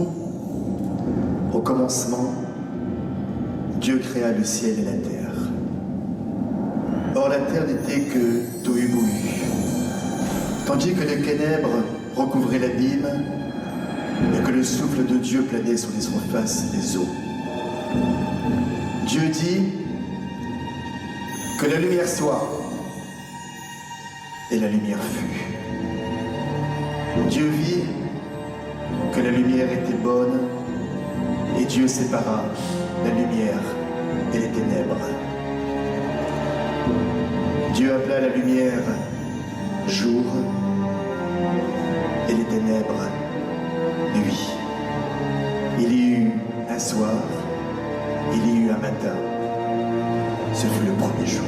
comprend. Au commencement, Dieu créa le ciel et la terre. Or la terre n'était que tohu-bohu, tandis que les ténèbres recouvraient l'abîme et que le souffle de Dieu planait sur les surfaces des eaux. Dieu dit que la lumière soit, et la lumière fut. Dieu vit que la lumière était bonne, et Dieu sépara la lumière et les ténèbres. Dieu appela la lumière jour et les ténèbres nuit. Il y eut un soir, il y eut un matin. Ce fut le premier jour.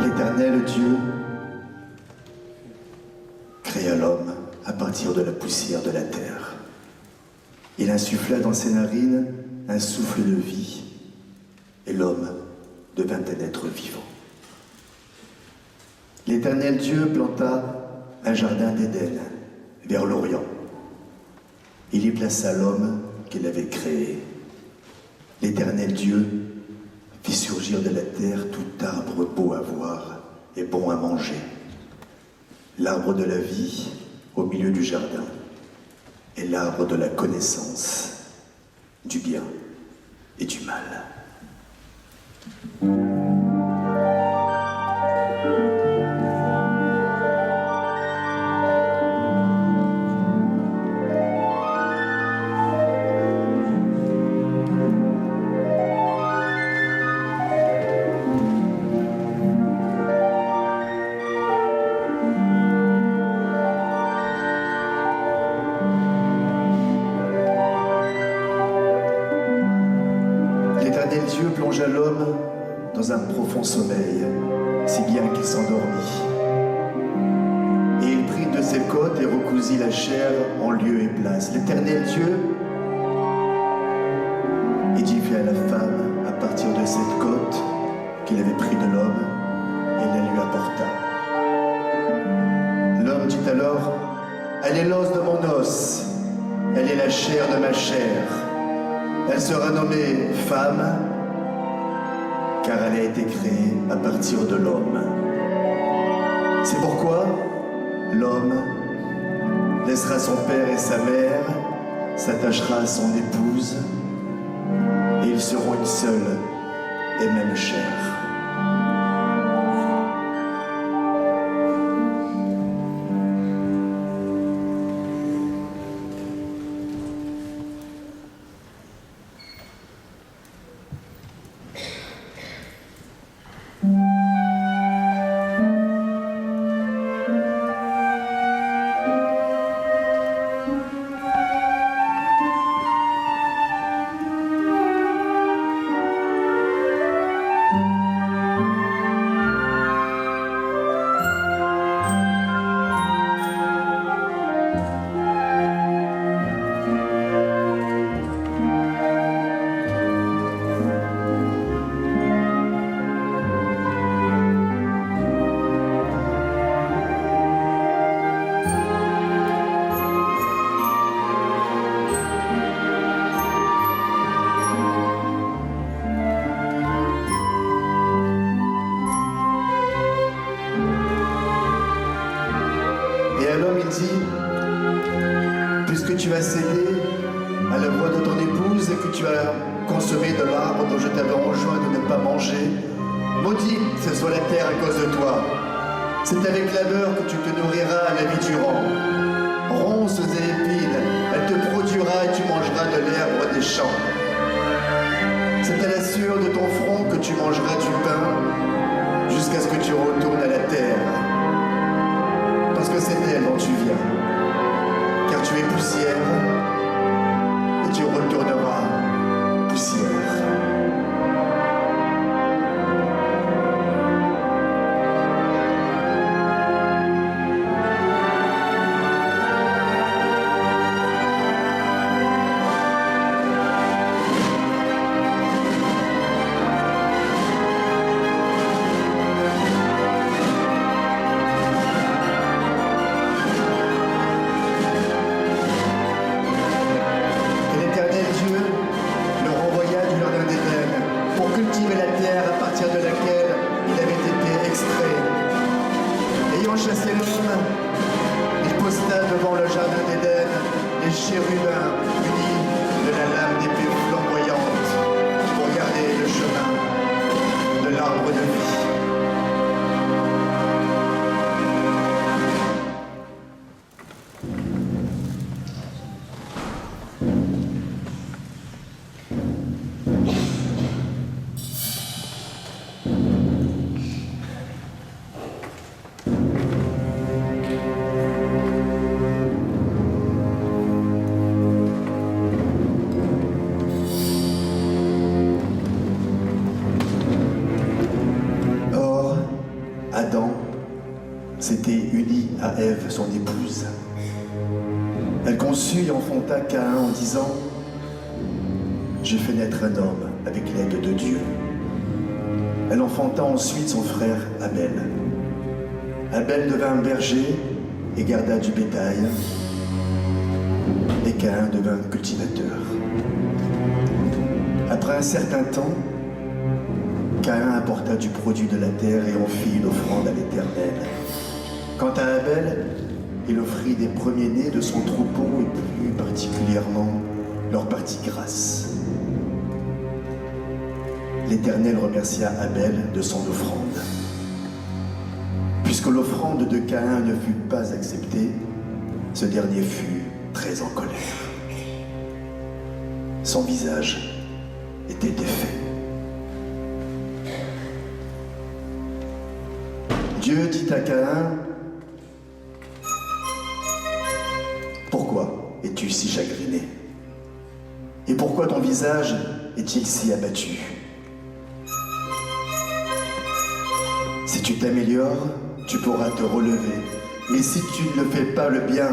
L'Éternel Dieu créa l'homme à partir de la poussière de la terre. Il insuffla dans ses narines un souffle de vie, et l'homme devint un être vivant. L'Éternel Dieu planta un jardin d'Éden vers l'Orient. Il y plaça l'homme qu'il avait créé. L'Éternel Dieu fit surgir de la terre tout arbre beau à voir et bon à manger, l'arbre de la vie au milieu du jardin et l'arbre de la connaissance du bien et du mal. Dieu plongea l'homme dans un profond sommeil, si bien qu'il s'endormit. Et il prit de ses côtes et recousit la chair en lieu et place. L'Éternel Dieu édifia la femme à partir de cette côte qu'il avait pris de l'homme et la lui apporta. L'homme dit alors, « Elle est l'os de mon os, elle est la chair de ma chair. Elle sera nommée femme, car elle a été créée à partir de l'homme. C'est pourquoi l'homme laissera son père et sa mère, s'attachera à son épouse, et ils seront une seule et même chair. » après-midi, puisque tu as cédé à la voix de ton épouse et que tu as consommé de l'arbre dont je t'avais enjoint de ne pas manger, maudit ce soit la terre à cause de toi. C'est avec labeur que tu te nourriras la vie durant. Ronces et épines, elle te produira et tu mangeras de l'herbe des champs. C'est à la sueur de ton front que tu mangeras du pain jusqu'à ce que tu retournes à la terre. Parce que c'est d'elle dont tu viens. Car tu es poussière et tu retourneras poussière. Chassé l'homme, il posta devant le jardin d'Éden les chérubins unis de la lame d'épée flamboyante pour garder le chemin de l'arbre de vie. Adam s'était uni à Ève, son épouse. Elle conçut et enfanta Caïn en disant « J'ai fait naître un homme avec l'aide de Dieu. » Elle enfanta ensuite son frère Abel. Abel devint berger et garda du bétail, et Caïn devint cultivateur. Après un certain temps, Caïn apporta du produit de la terre et en fit une offrande à l'Éternel. Quant à Abel, il offrit des premiers-nés de son troupeau et plus particulièrement leur partie grasse. L'Éternel remercia Abel de son offrande. Puisque l'offrande de Caïn ne fut pas acceptée, ce dernier fut très en colère. Son visage était défait. Dieu dit à Caïn, « Pourquoi es-tu si chagriné? Et pourquoi ton visage est-il si abattu? Si tu t'améliores, tu pourras te relever. Mais si tu ne fais pas le bien,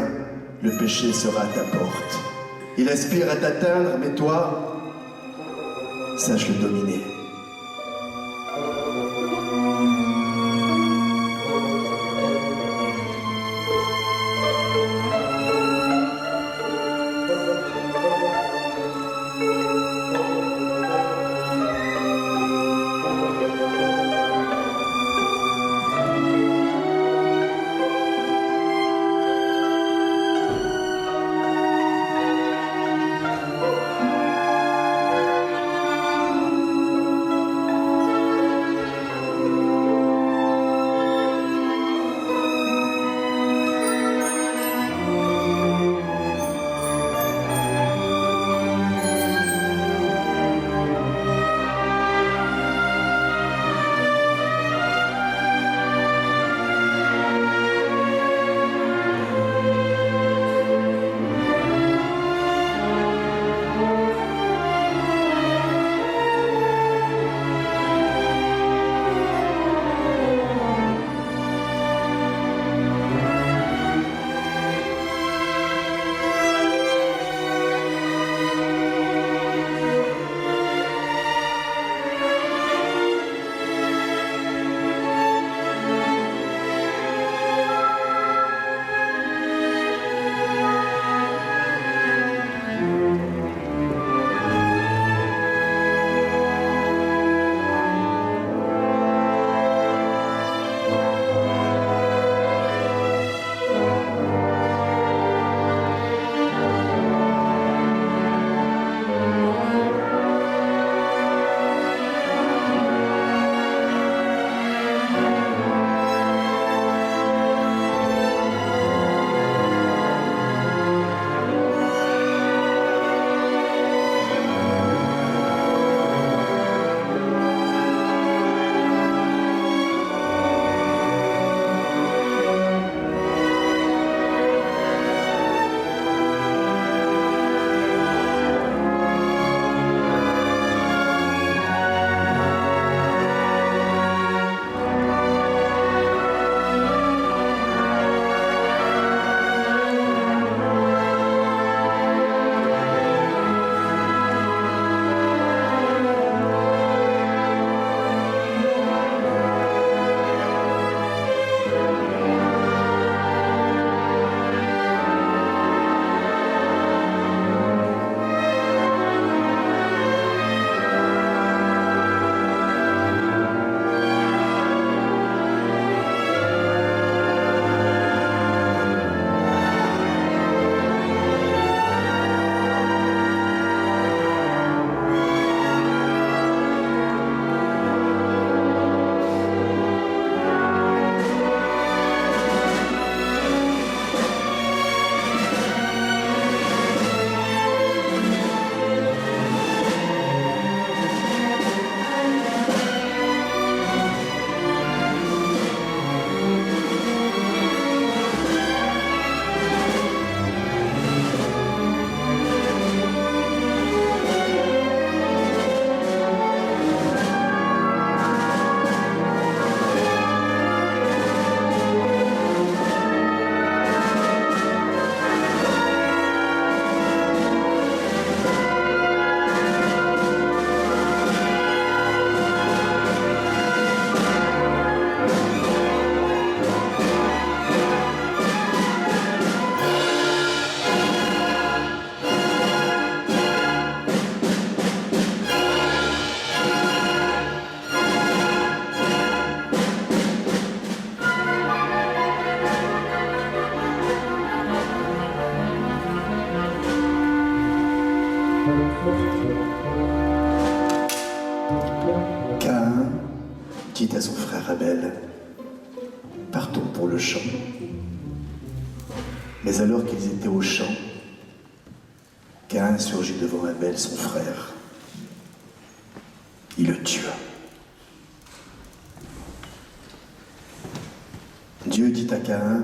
le péché sera à ta porte. Il aspire à t'atteindre, mais toi, sache le dominer. » Caïn dit à son frère Abel, « Partons pour le champ. » Mais alors qu'ils étaient au champ, Caïn surgit devant Abel, son frère. Il le tua. Dieu dit à Caïn,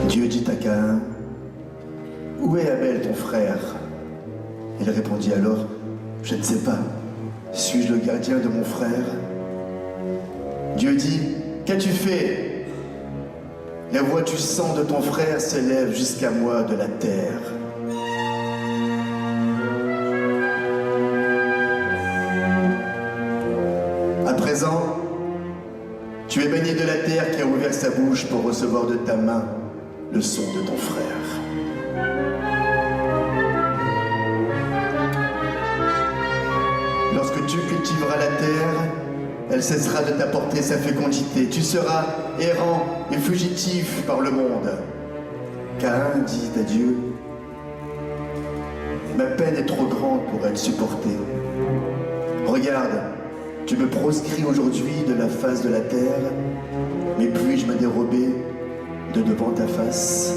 Dieu dit à Caïn, « Où est Abel, ton frère ?» Il répondit alors, « Je ne sais pas. Suis-je le gardien de mon frère ?» Dieu dit, « Qu'as-tu fait ?» La voix du sang de ton frère s'élève jusqu'à moi de la terre. À présent, tu es baigné de la terre qui a ouvert sa bouche pour recevoir de ta main le son de ton frère. Lorsque tu cultiveras la terre, elle cessera de t'apporter sa fécondité. Tu seras errant et fugitif par le monde. Caïn dit à Dieu, « Ma peine est trop grande pour être supportée. Regarde, tu me proscris aujourd'hui de la face de la terre, mais puis-je me dérober de devant ta face?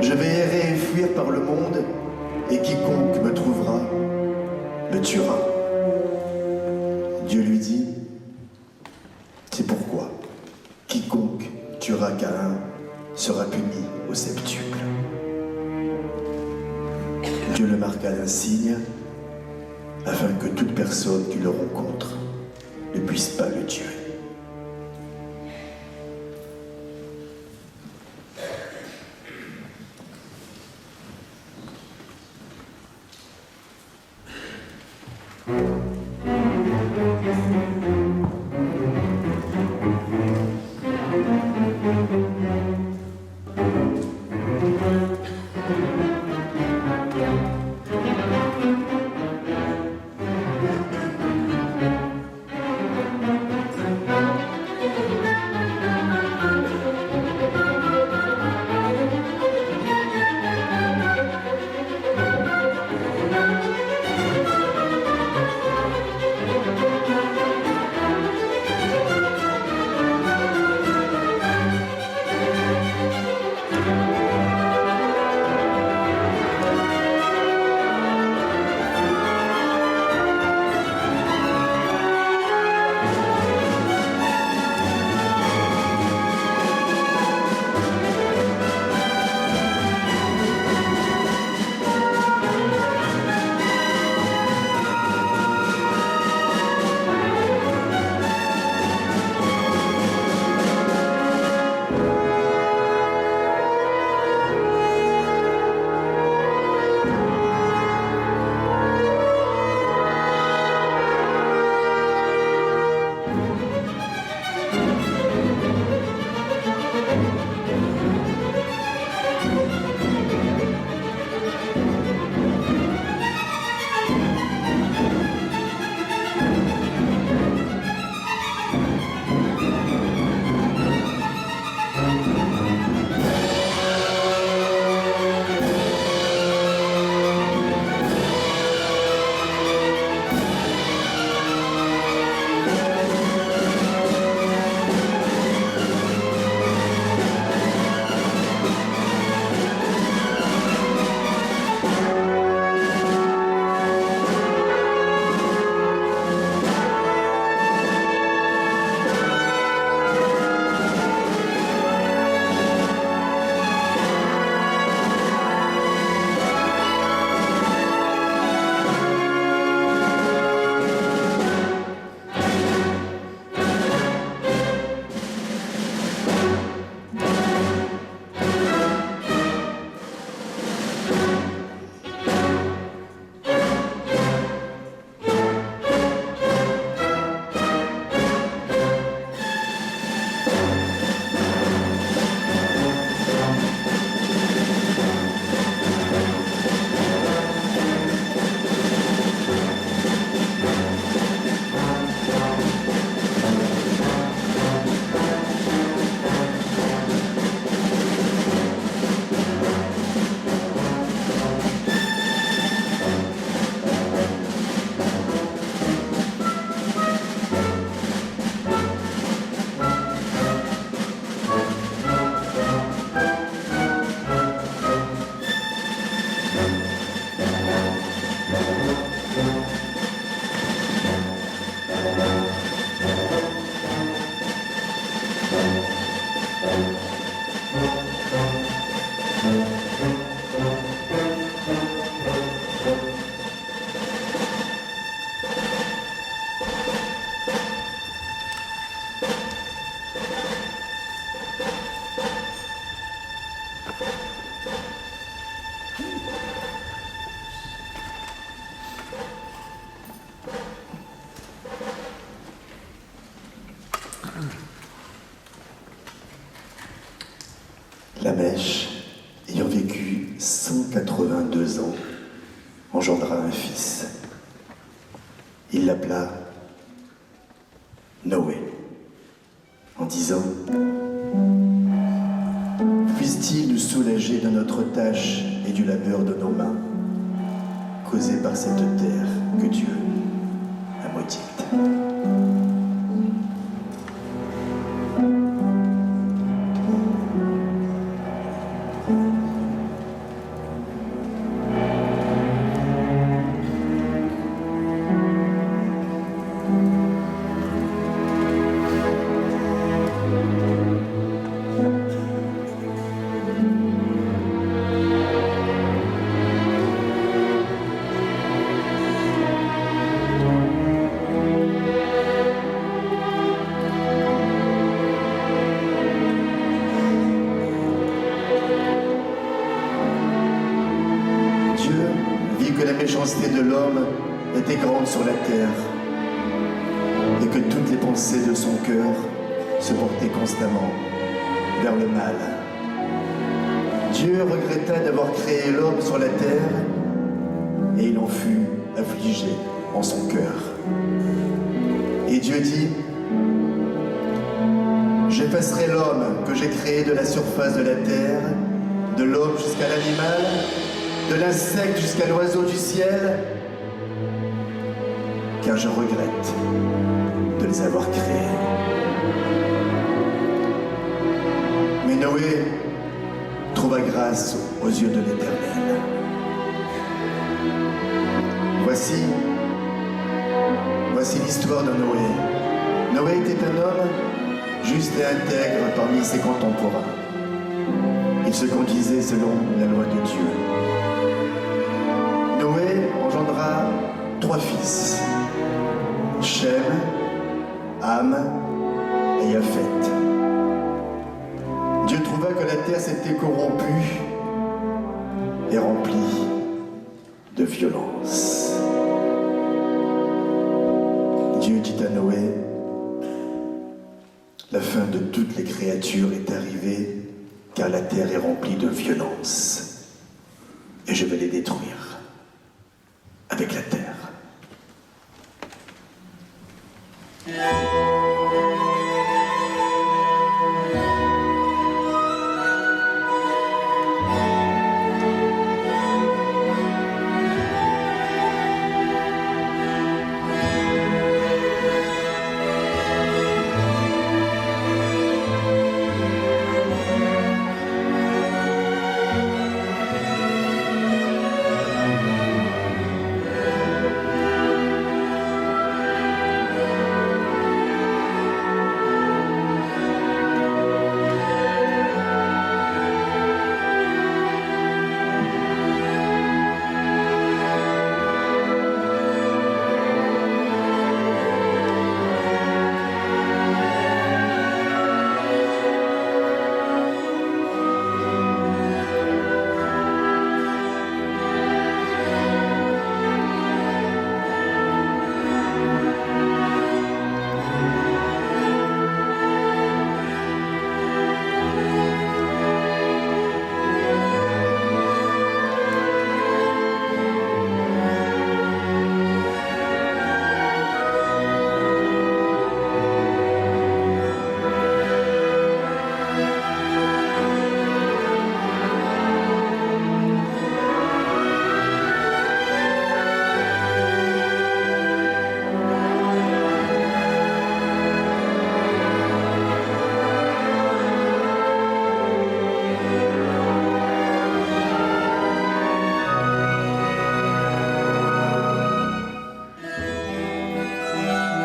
Je vais errer et fuir par le monde, et quiconque me trouvera me tuera. » Dieu lui dit, « C'est pourquoi quiconque tuera Caïn sera puni au septuple. » Dieu le marqua d'un signe afin que toute personne qui le rencontre ne puisse pas le tuer. Lamèche, ayant vécu 182 ans, engendra un fils. Il l'appela Noé, en disant « Puisse-t-il nous soulager de notre tâche et du labeur de nos mains, causé par cette terre que Dieu a maudite. » monde sur la terre et que toutes les pensées de son cœur se portaient constamment vers le mal. Dieu regretta d'avoir créé l'homme sur la terre et il en fut affligé en son cœur. Et Dieu dit: j'effacerai l'homme que j'ai créé de la surface de la terre, de l'homme jusqu'à l'animal, de l'insecte jusqu'à l'oiseau du ciel, car je regrette de les avoir créés. Mais Noé trouva grâce aux yeux de l'Éternel. Voici l'histoire de Noé. Noé était un homme juste et intègre parmi ses contemporains. Il se conduisait selon la loi de Dieu. Noé engendra 3 fils, Shem, Ham et Japheth. Dieu trouva que la terre s'était corrompue et remplie de violence. Dieu dit à Noé: la fin de toutes les créatures est arrivée, car la terre est remplie de violence, et je vais les détruire avec la terre.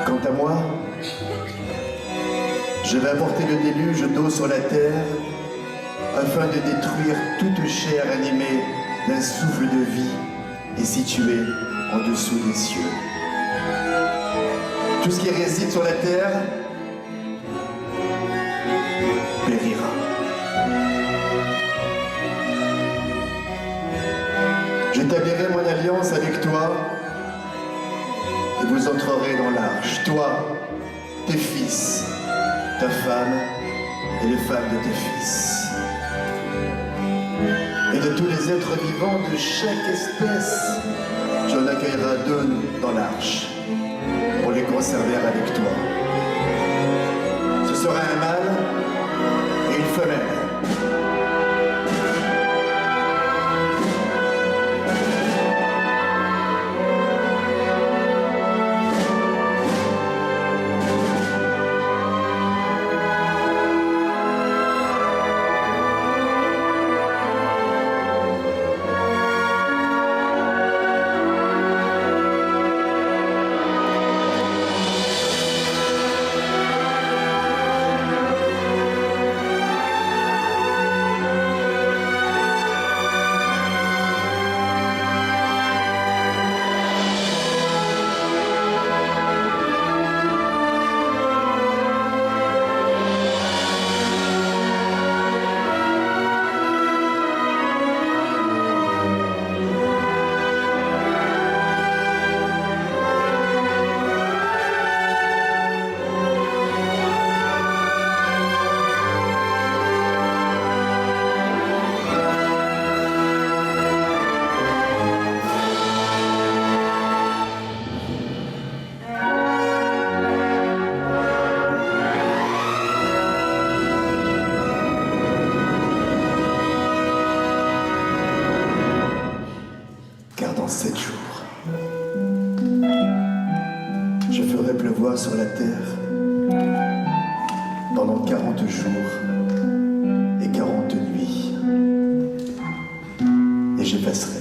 Quant à moi, je vais apporter le déluge d'eau sur la terre afin de détruire toute chair animée d'un souffle de vie et située en dessous des cieux. Tout ce qui réside sur la terre périra. J'établirai mon alliance avec toi et vous entrerez dans l'arche, toi, tes fils, ta femme et les femmes de tes fils. Et de tous les êtres vivants de chaque espèce, tu en accueilleras 2 dans l'arche pour les conserver avec toi. Ce sera un mâle et une femelle. Je ferai pleuvoir sur la terre pendant 40 jours et 40 nuits. Et j'effacerai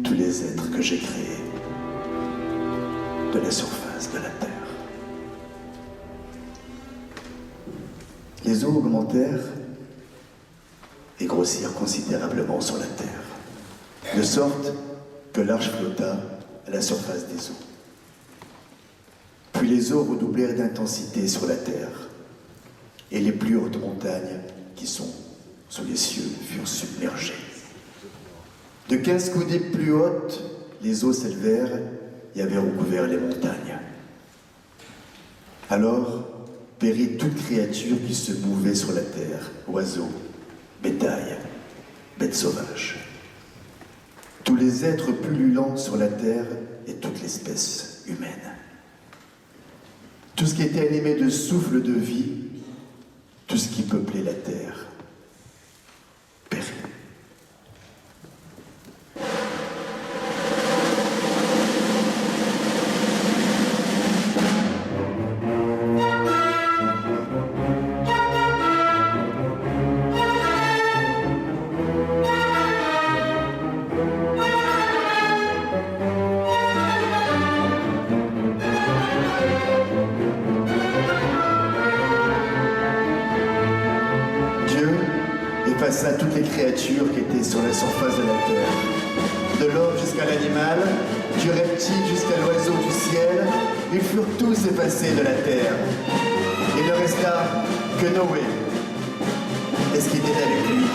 tous les êtres que j'ai créés de la surface de la terre. Les eaux augmentèrent et grossirent considérablement sur la terre, de sorte que l'arche flotta à la surface des eaux. Puis les eaux redoublèrent d'intensité sur la terre, et les plus hautes montagnes qui sont sous les cieux furent submergées. De 15 coudées plus hautes, les eaux s'élevèrent et avaient recouvert les montagnes. Alors périt toute créature qui se mouvait sur la terre, oiseaux, bétail, bêtes sauvages. Tous les êtres pullulants sur la terre et toute l'espèce humaine. Tout ce qui était animé de souffle de vie, tout ce qui peuplait la terre, périt. À toutes les créatures qui étaient sur la surface de la terre, de l'homme jusqu'à l'animal, du reptile jusqu'à l'oiseau du ciel, ils furent tous effacés de la terre. Il ne resta que Noé et ce qui était avec lui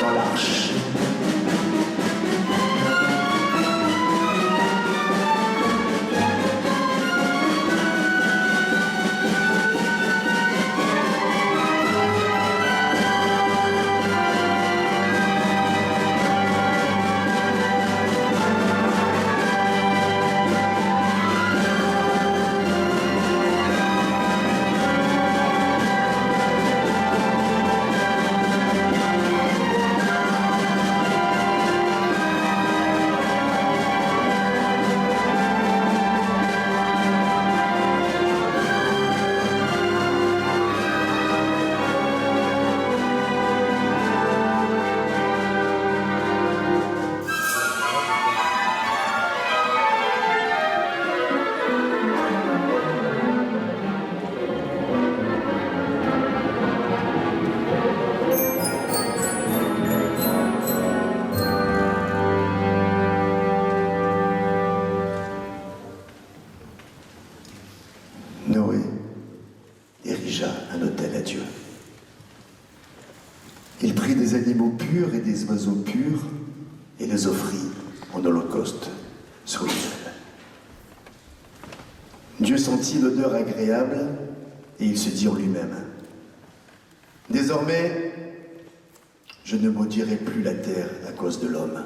dans l'arche. Noé érigea un autel à Dieu. Il prit des animaux purs et des oiseaux purs et les offrit en holocauste sur l'autel. Dieu sentit l'odeur agréable et il se dit en lui-même : désormais, je ne maudirai plus la terre à cause de l'homme,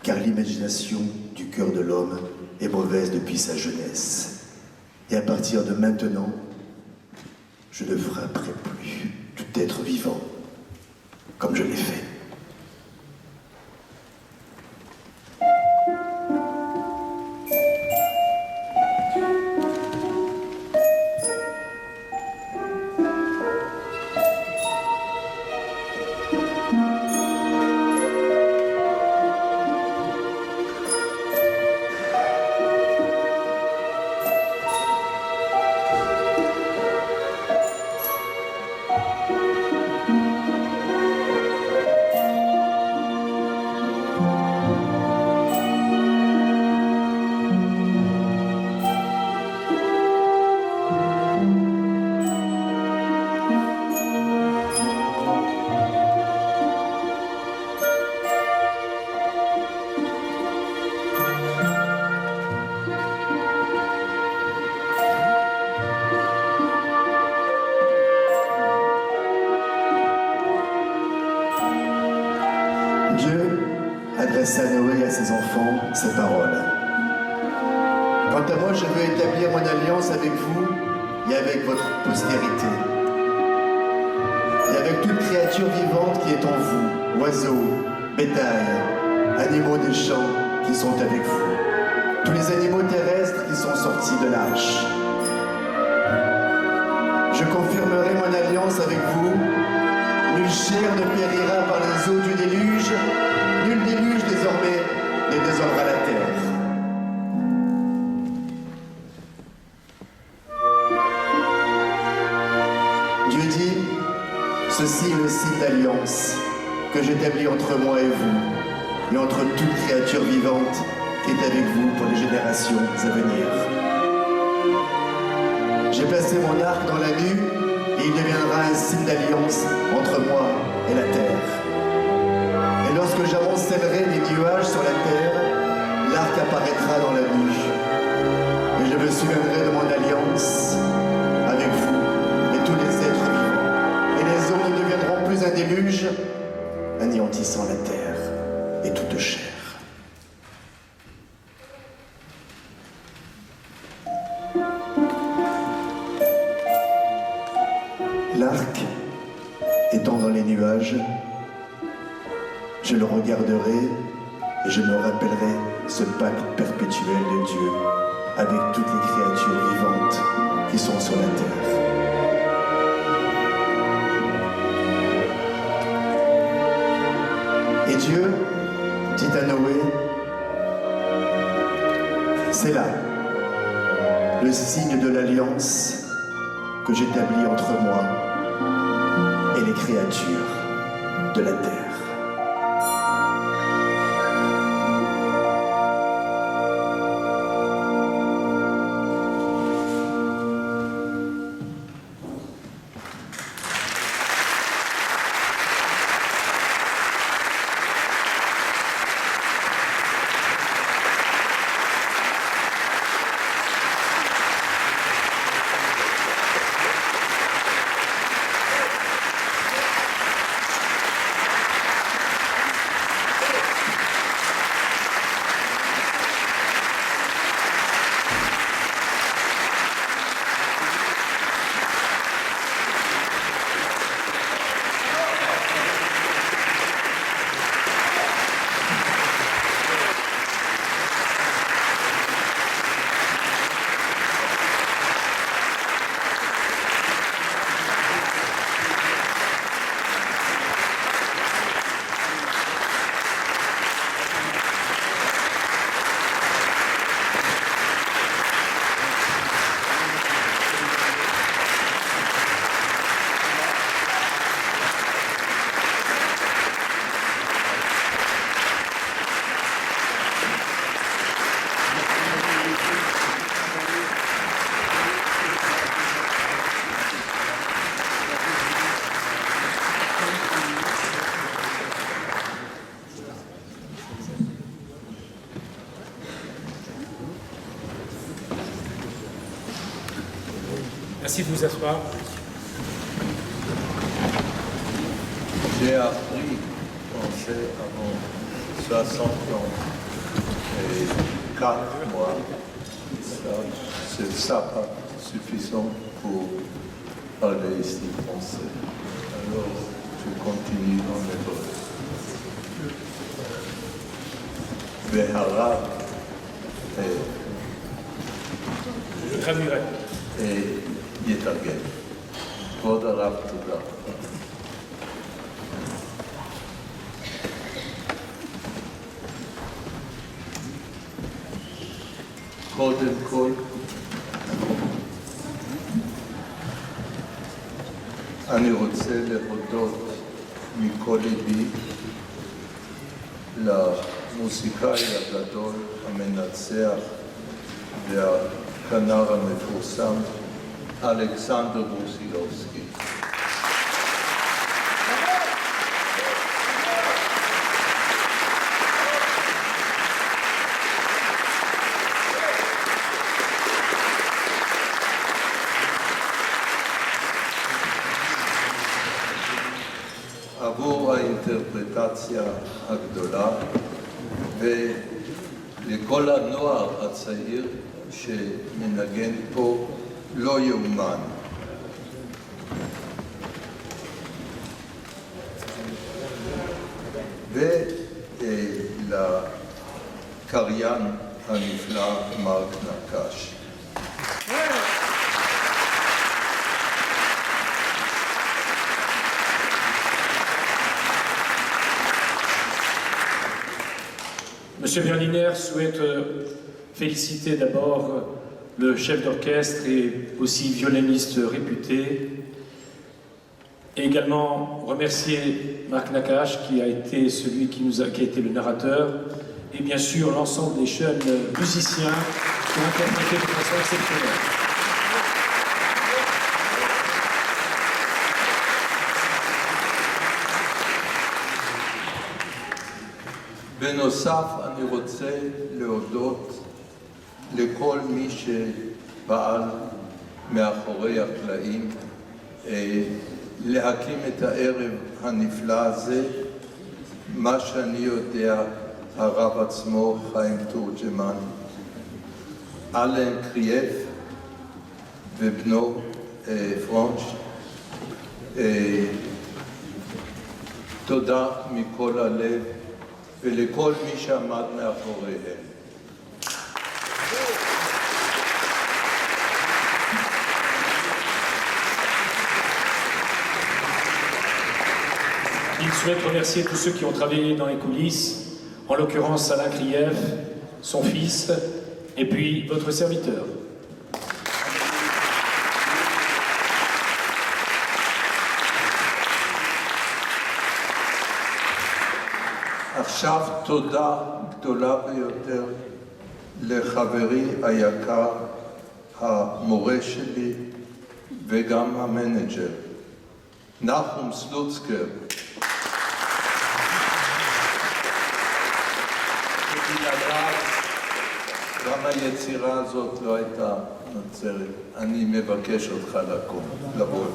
car l'imagination du cœur de l'homme est mauvaise depuis sa jeunesse. Et à partir de maintenant, je ne frapperai plus tout être vivant comme je l'ai fait. Adressa à Noé et à ses enfants ces paroles. Quant à moi, je veux établir mon alliance avec vous et avec votre postérité, et avec toute créature vivante qui est en vous, oiseaux, bétail, animaux des champs qui sont avec vous, tous les animaux terrestres qui sont sortis de l'arche. Je confirmerai mon alliance avec vous. Nulle chair ne périra par les eaux du déluge. Nul déluge désormais ne désolera la terre. Dieu dit, ceci est le signe d'alliance que j'établis entre moi et vous, et entre toute créature vivante qui est avec vous pour les générations à venir. J'ai placé mon arc dans la nue, et il deviendra un signe d'alliance entre moi et la terre. Et lorsque j'amoncellerai les nuages sur la terre, l'arc apparaîtra dans la nue. Et je me souviendrai de mon alliance avec vous et tous les êtres vivants. Et les eaux ne deviendront plus un déluge, anéantissant la terre et toute chair. L'arc étant dans les nuages, je le regarderai et je me rappellerai ce pacte perpétuel de Dieu avec toutes les créatures vivantes qui sont sur la terre. Et Dieu dit à Noé, c'est là le signe de l'alliance que j'établis entre moi et les créatures de la terre. Merci de vous asseoir. J'ai appris français avant 60 ans et 4 mois. Ça pas suffisant pour parler ici français. Alors, je continue en hébreu. Ve'harav Je traduirai. et יתרגם. כבוד הרב, תודה. קודם כל, אני רוצה להודות מכל ליבי למוזיקאי הגדול, המנצח והכנר המפורסם, אלכסנדר ברוסילובסקי. עבור האינטרפרטציה הגדולה ולכל הנוער הצעיר שמנגן פה לא יאומן. ולקריין הנפלא מרק נקש. Monsieur Berliner souhaite féliciter d'abord le chef d'orchestre et aussi violoniste réputé, et également remercier Marc Nakache qui a été celui qui a été le narrateur, et bien sûr l'ensemble des jeunes musiciens qui ont interprété de façon exceptionnelle. בנוסף, אני רוצה להודות לכל מי שפעל מאחורי הקלעים להקים את הערב הנפלא הזה. מה שאני יודע, הרב עצמו, חיים תורג'מן, אלן קריאף ובנו פרונש, תודה מכל הלב ולכל מי שעמד מאחוריהם. Il souhaite remercier tous ceux qui ont travaillé dans les coulisses, en l'occurrence Alain Krief, son fils, et puis votre serviteur. עכשיו תודה גדולה ביותר לחברי היקר, המורה שלי וגם המנג'ר, נחום סלוצקר. ובלעדיו גם היצירה הזאת לא הייתה נוצרת. אני מבקש אותך לקום, לבוא.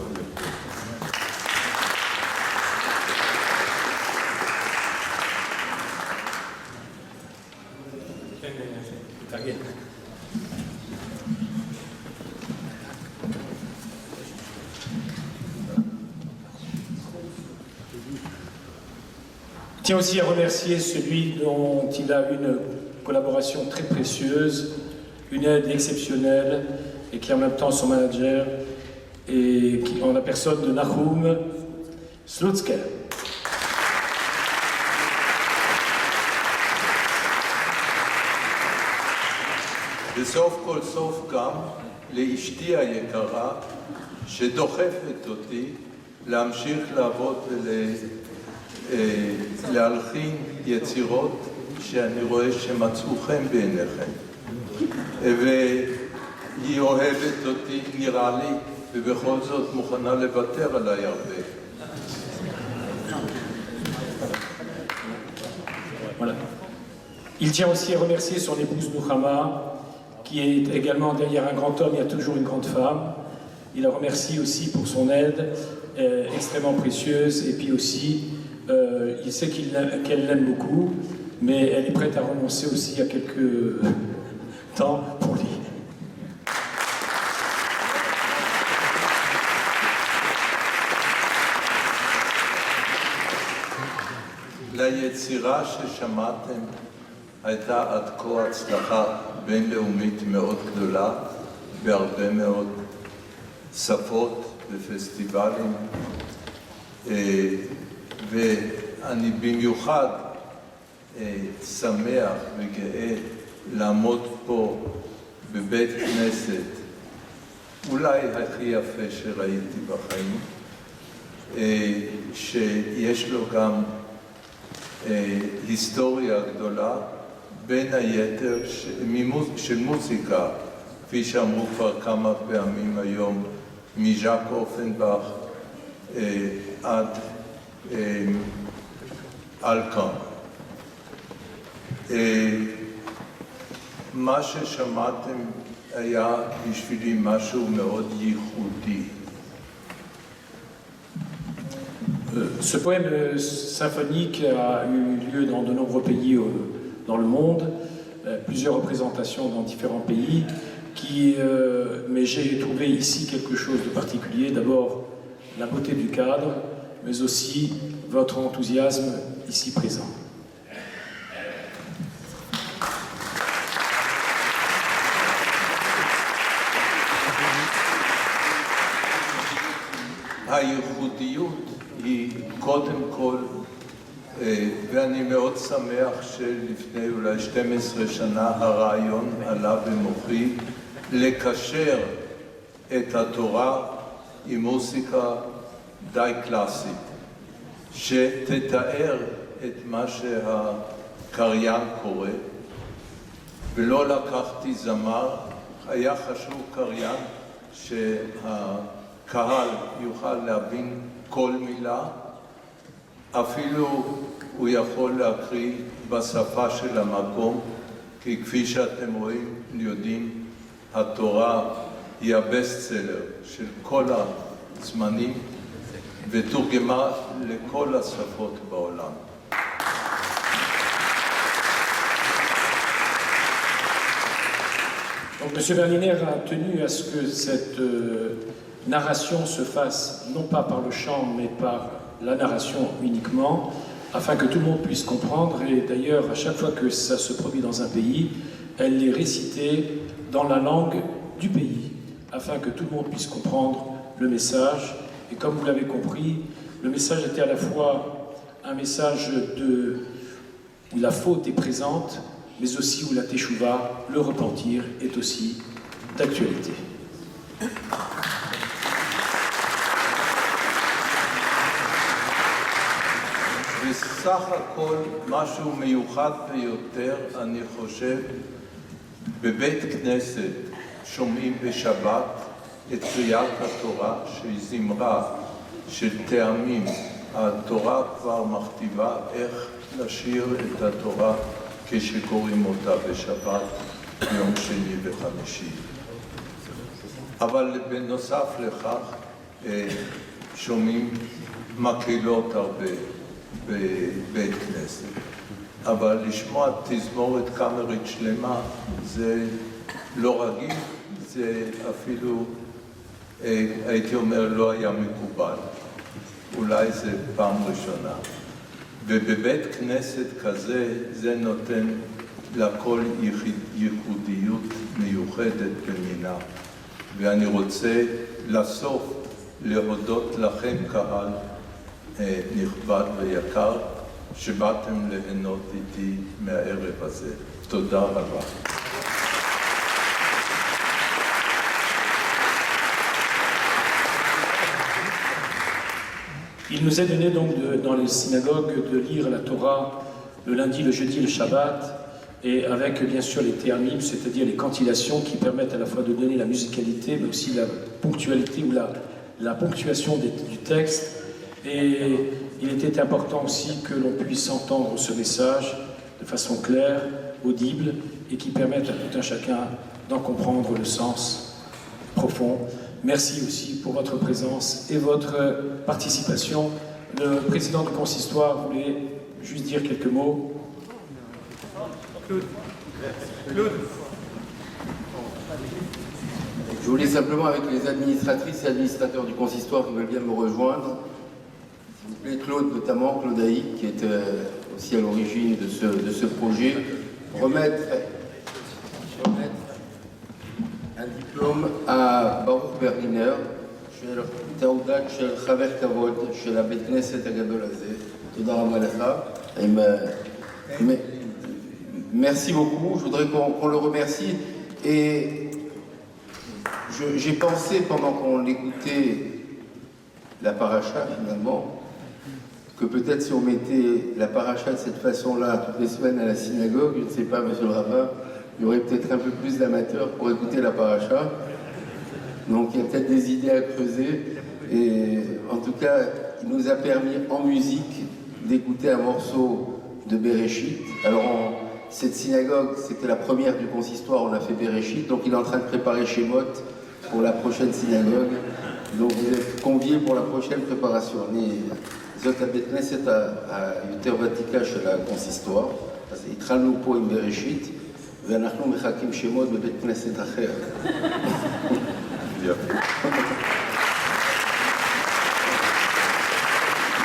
Je tiens aussi à remercier celui dont il a une collaboration très précieuse, une aide exceptionnelle, et qui est en même temps son manager, et qui, en la personne de Nahum Slutzker. בסוף כל סוף גם לאשתי היקרה שדוחפת אותי להמשיך לעבוד ולהלחין יצירות שאני רואה שמצאו חן בעיניכם. והיא אוהבת אותי, נראה לי, ובכל זאת מוכנה לוותר עליי הרבה. Voilà. Il tient aussi à remercier son épouse Nouhama, qui est également derrière un grand homme, il y a toujours une grande femme. Il la remercie aussi pour son aide extrêmement précieuse, et puis aussi, il sait qu'elle l'aime beaucoup, mais elle est prête à renoncer aussi à quelques temps pour lui. ליצירה ששמעתם הייתה עד כה הצלחה בינלאומית מאוד גדולה בהרבה מאוד שפות ופסטיבלים, ואני במיוחד שמח וגאה לעמוד פה בבית כנסת אולי הכי יפה שראיתי בחיים, שיש לו גם היסטוריה גדולה, בין היתר של מוזיקה, כפי שאמרו כבר כמה פעמים היום, מז'אק אופנבך עד אלקאם. מה ששמעתם היה בשבילי משהו מאוד ייחודי. Ce poème symphonique a eu lieu dans de nombreux pays dans le monde, plusieurs représentations dans différents pays, mais j'ai trouvé ici quelque chose de particulier. D'abord, la beauté du cadre, mais aussi votre enthousiasme ici présent. הייחודיות היא קודם כל, ואני מאוד שמח שלפני אולי 12 שנה הרעיון עלה במוחי לקשר את התורה עם מוזיקה די קלאסית, שתתאר את מה שהקריין קורא, ולא לקחתי זמר, היה חשוב קריין שהקהל יוכל להבין כל מילה, אפילו הוא יכול להקריא בשפה של המקום, כי כפי שאתם יודעים, התורה היא הבסט-סלר של כל הזמנים ותורגמה לכל השפות בעולם. Donc, M. Berliner a tenu à ce que cette narration se fasse non pas par le chant, mais par la narration uniquement, afin que tout le monde puisse comprendre. Et d'ailleurs, à chaque fois que ça se produit dans un pays, elle est récitée dans la langue du pays, afin que tout le monde puisse comprendre le message. Et comme vous l'avez compris, le message était à la fois un message où la faute est présente, mais aussi où la teshuva, le repentir, est aussi d'actualité. בסך הכל משהו מיוחד ביותר, אני חושב, בבית כנסת שומעים בשבת את קריאת התורה שהיא זמרה של טעמים. התורה כבר מכתיבה איך לשיר את התורה כשקוראים אותה בשבת, יום שני וחמישי. אבל בנוסף לכך שומעים מקהלות הרבה בבית כנסת. אבל לשמוע תזמורת קאמרית שלמה זה לא רגיל, זה אפילו, הייתי אומר, לא היה מקובל. אולי זה פעם ראשונה. ובבית כנסת כזה, זה נותן לכל ייחודיות מיוחדת במינה. ואני רוצה לסוף להודות לכם קהל נכבד ויקר, שבאתם ליהנות איתי מהערב הזה. תודה רבה. Il nous est donné donc dans les synagogues de lire la Torah le lundi, le jeudi, le Shabbat, et avec bien sûr les théamim, c'est-à-dire les cantilations qui permettent à la fois de donner la musicalité, mais aussi la ponctualité ou la ponctuation du texte. Et il était important aussi que l'on puisse entendre ce message de façon claire, audible, et qui permette à tout un chacun d'en comprendre le sens profond. Merci aussi pour votre présence et votre participation. Le président du consistoire voulait juste dire quelques mots. Claude. Je voulais simplement, avec les administratrices et administrateurs du consistoire qui veulent bien me rejoindre, s'il vous plaît, Claude notamment, Claude Haïk, qui est aussi à l'origine de ce projet, remettre un diplôme à Baruch Berliner, של תעודת של חבר כבוד של הבית כנסת הגדול הזה. תודה רבה לך. Merci beaucoup, je voudrais qu'on le remercie. Et j'ai pensé pendant qu'on écoutait la paracha finalement, que peut-être si on mettait la paracha de cette façon-là toutes les semaines à la synagogue, je ne sais pas, monsieur le rabbin, il y aurait peut-être un peu plus d'amateurs pour écouter la paracha. Donc il y a peut-être des idées à creuser. Et en tout cas, il nous a permis en musique d'écouter un morceau de Bereshit. Alors cette synagogue, c'était la première du consistoire, on a fait Bereshit, donc il est en train de préparer Shemot pour la prochaine synagogue. Donc vous êtes conviés pour la prochaine préparation. זאת הבית כנסת היותר ותיקה של הקונסיסטואר, אז התחלנו פה עם בראשית, ואנחנו מחכים שמות בבית כנסת אחר.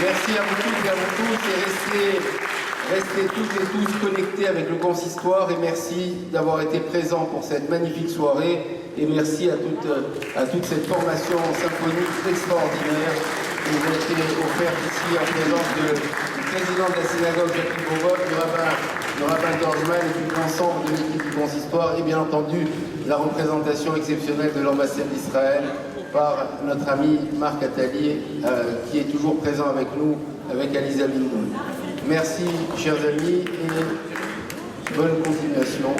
Merci à vous tous et à vous tous, et restez Restez toutes et tous connectés avec le consistoire et merci d'avoir été présents pour cette magnifique soirée et merci à toute cette formation symphonique extraordinaire qui nous a été offerte ici en présence du président de la synagogue Jacques Bobov, du rabbin Dorjman et de l'ensemble de l'équipe du consistoire et bien entendu la représentation exceptionnelle de l'ambassade d'Israël par notre ami Marc Attali qui est toujours présent avec nous avec Aliza Binoun. Merci, chers amis, et bonne continuation.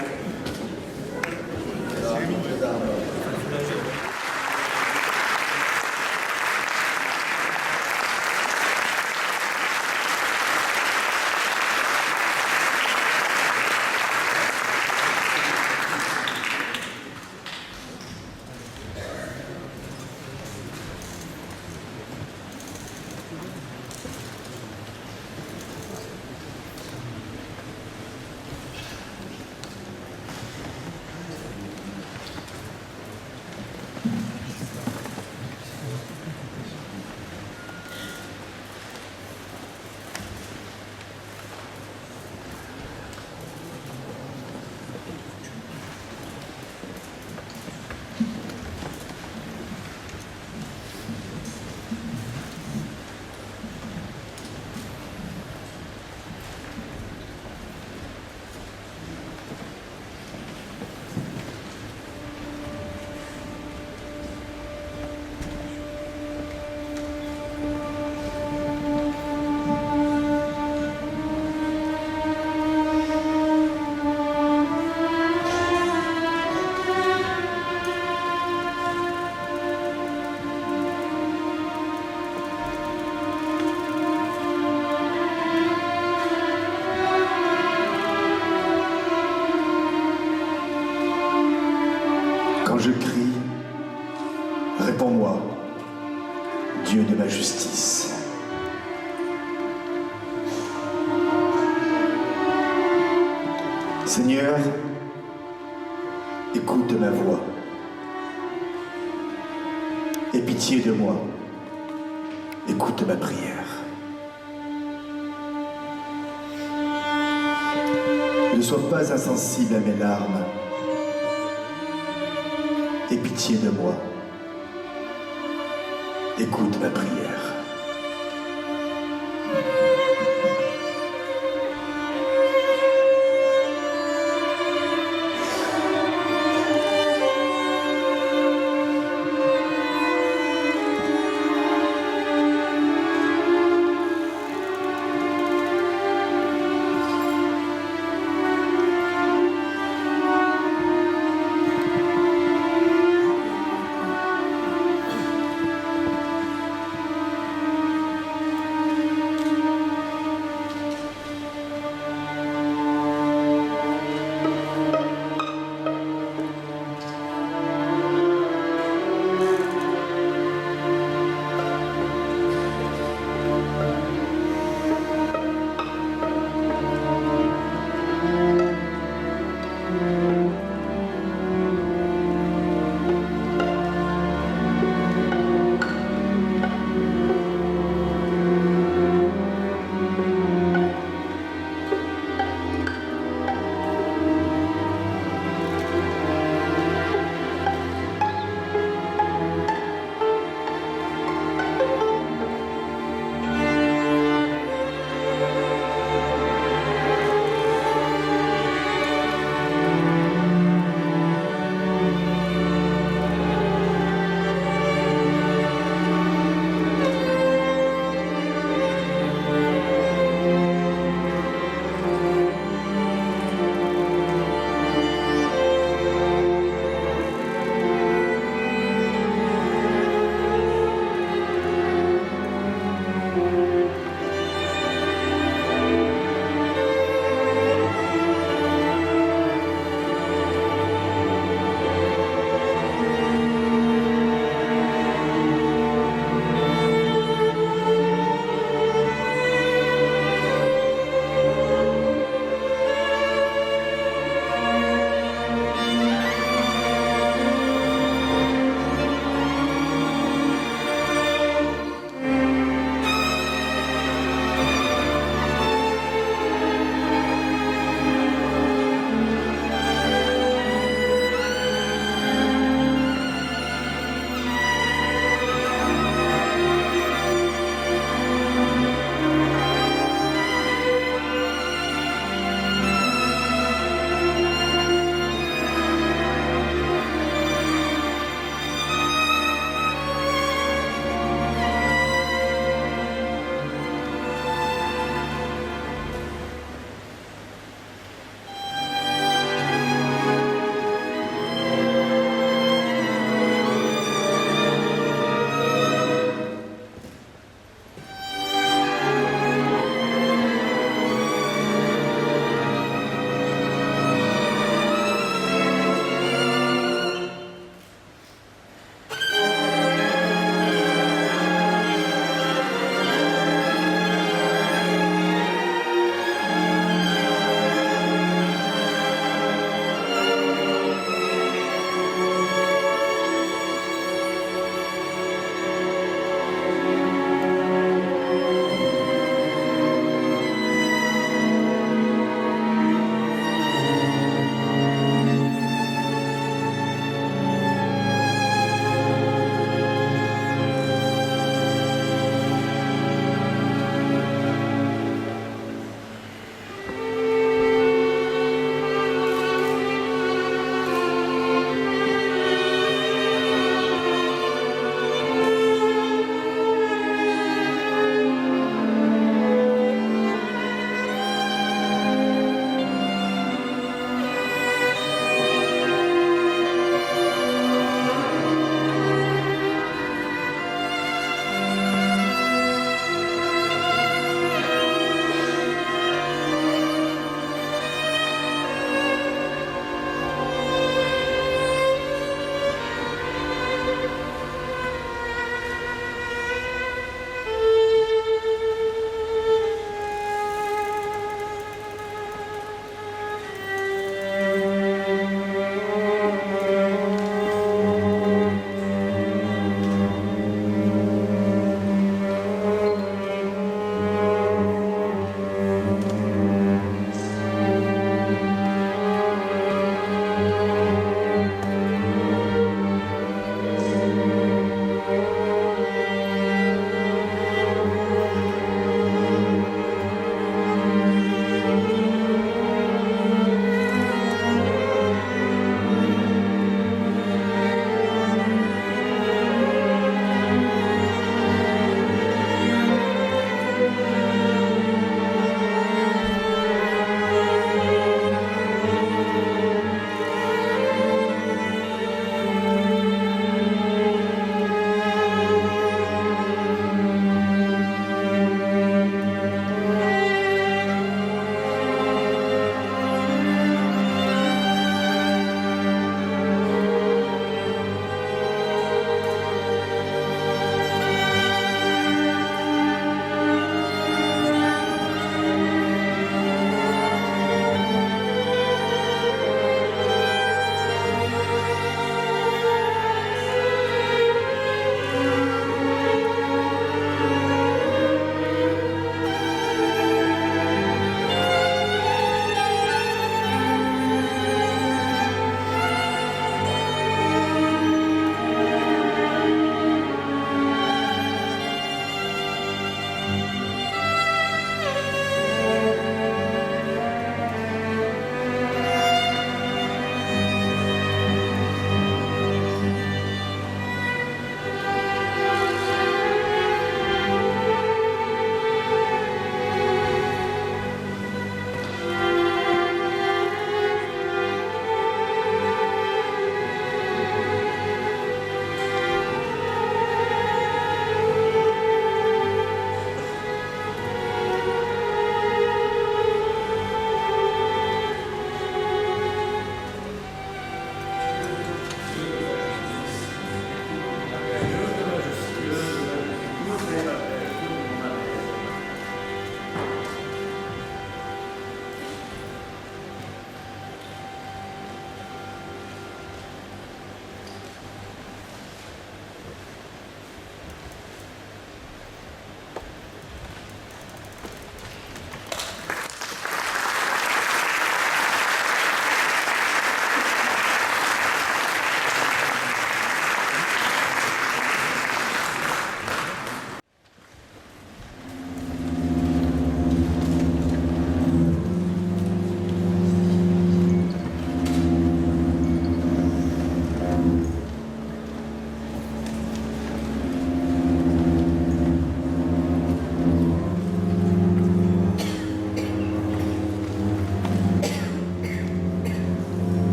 Quand je crie, réponds-moi, Dieu de ma justice. Seigneur, écoute ma voix. Aie pitié de moi. Écoute ma prière. Ne sois pas insensible à mes larmes. Aie pitié de moi. Écoute ma prière.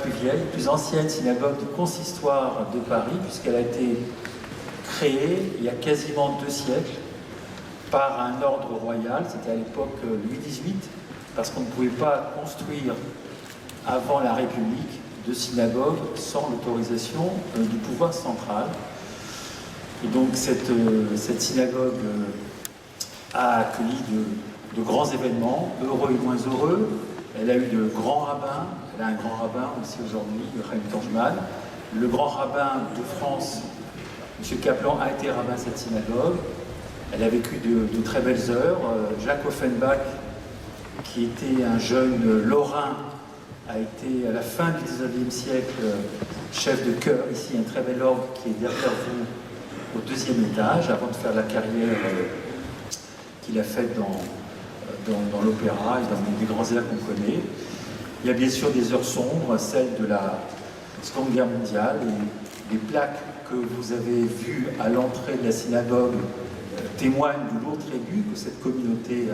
plus vieille, plus ancienne synagogue du consistoire de Paris, puisqu'elle a été créée il y a quasiment 2 siècles par un ordre royal, c'était à l'époque Louis XVIII, parce qu'on ne pouvait pas construire avant la République de synagogue sans l'autorisation du pouvoir central. Et donc cette synagogue a accueilli de grands événements, heureux et moins heureux. Elle a eu de grands rabbins, elle a un grand rabbin aussi aujourd'hui, le Chaim Torjman. Le grand rabbin de France, M. Kaplan, a été rabbin de cette synagogue. Elle a vécu de très belles heures. Jacques Offenbach, qui était un jeune Lorrain, a été à la fin du XIXe siècle chef de chœur, ici un très bel orgue qui est derrière vous au 2e étage, avant de faire la carrière qu'il a faite dans l'opéra et dans des grands airs qu'on connaît. Il y a bien sûr des heures sombres, celles de la Seconde Guerre mondiale, et les plaques que vous avez vues à l'entrée de la synagogue témoignent du lourd tribut que cette communauté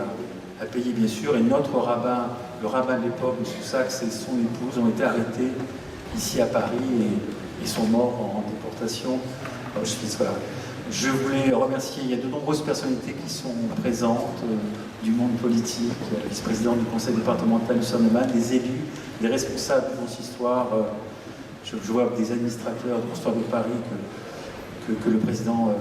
a payé, bien sûr, et notre rabbin, le rabbin de l'époque, M. Sachs, et son épouse ont été arrêtés ici à Paris et sont morts en déportation à Auschwitz. Voilà. Je voulais remercier, il y a de nombreuses personnalités qui sont présentes, du monde politique, la vice-présidente du conseil départemental du Cerneman, des élus, des responsables du consistoire, je vois des administrateurs du consistoire de Paris que le président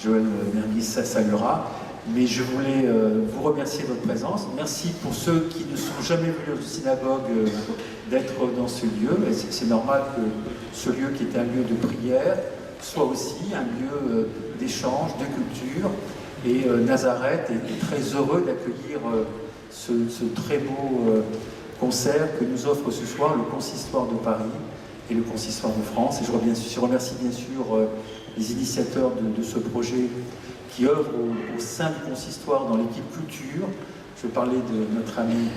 Joël Merguis saluera. Mais je voulais vous remercier de votre présence. Merci pour ceux qui ne sont jamais venus aux synagogues d'être dans ce lieu. C'est normal que ce lieu qui est un lieu de prière soit aussi un lieu d'échange, de culture. Et Nazareth est très heureux d'accueillir ce très beau concert que nous offre ce soir le Consistoire de Paris et le Consistoire de France. Et je remercie bien sûr les initiateurs de ce projet qui œuvrent au sein du consistoire dans l'équipe culture. Je parlais de notre ami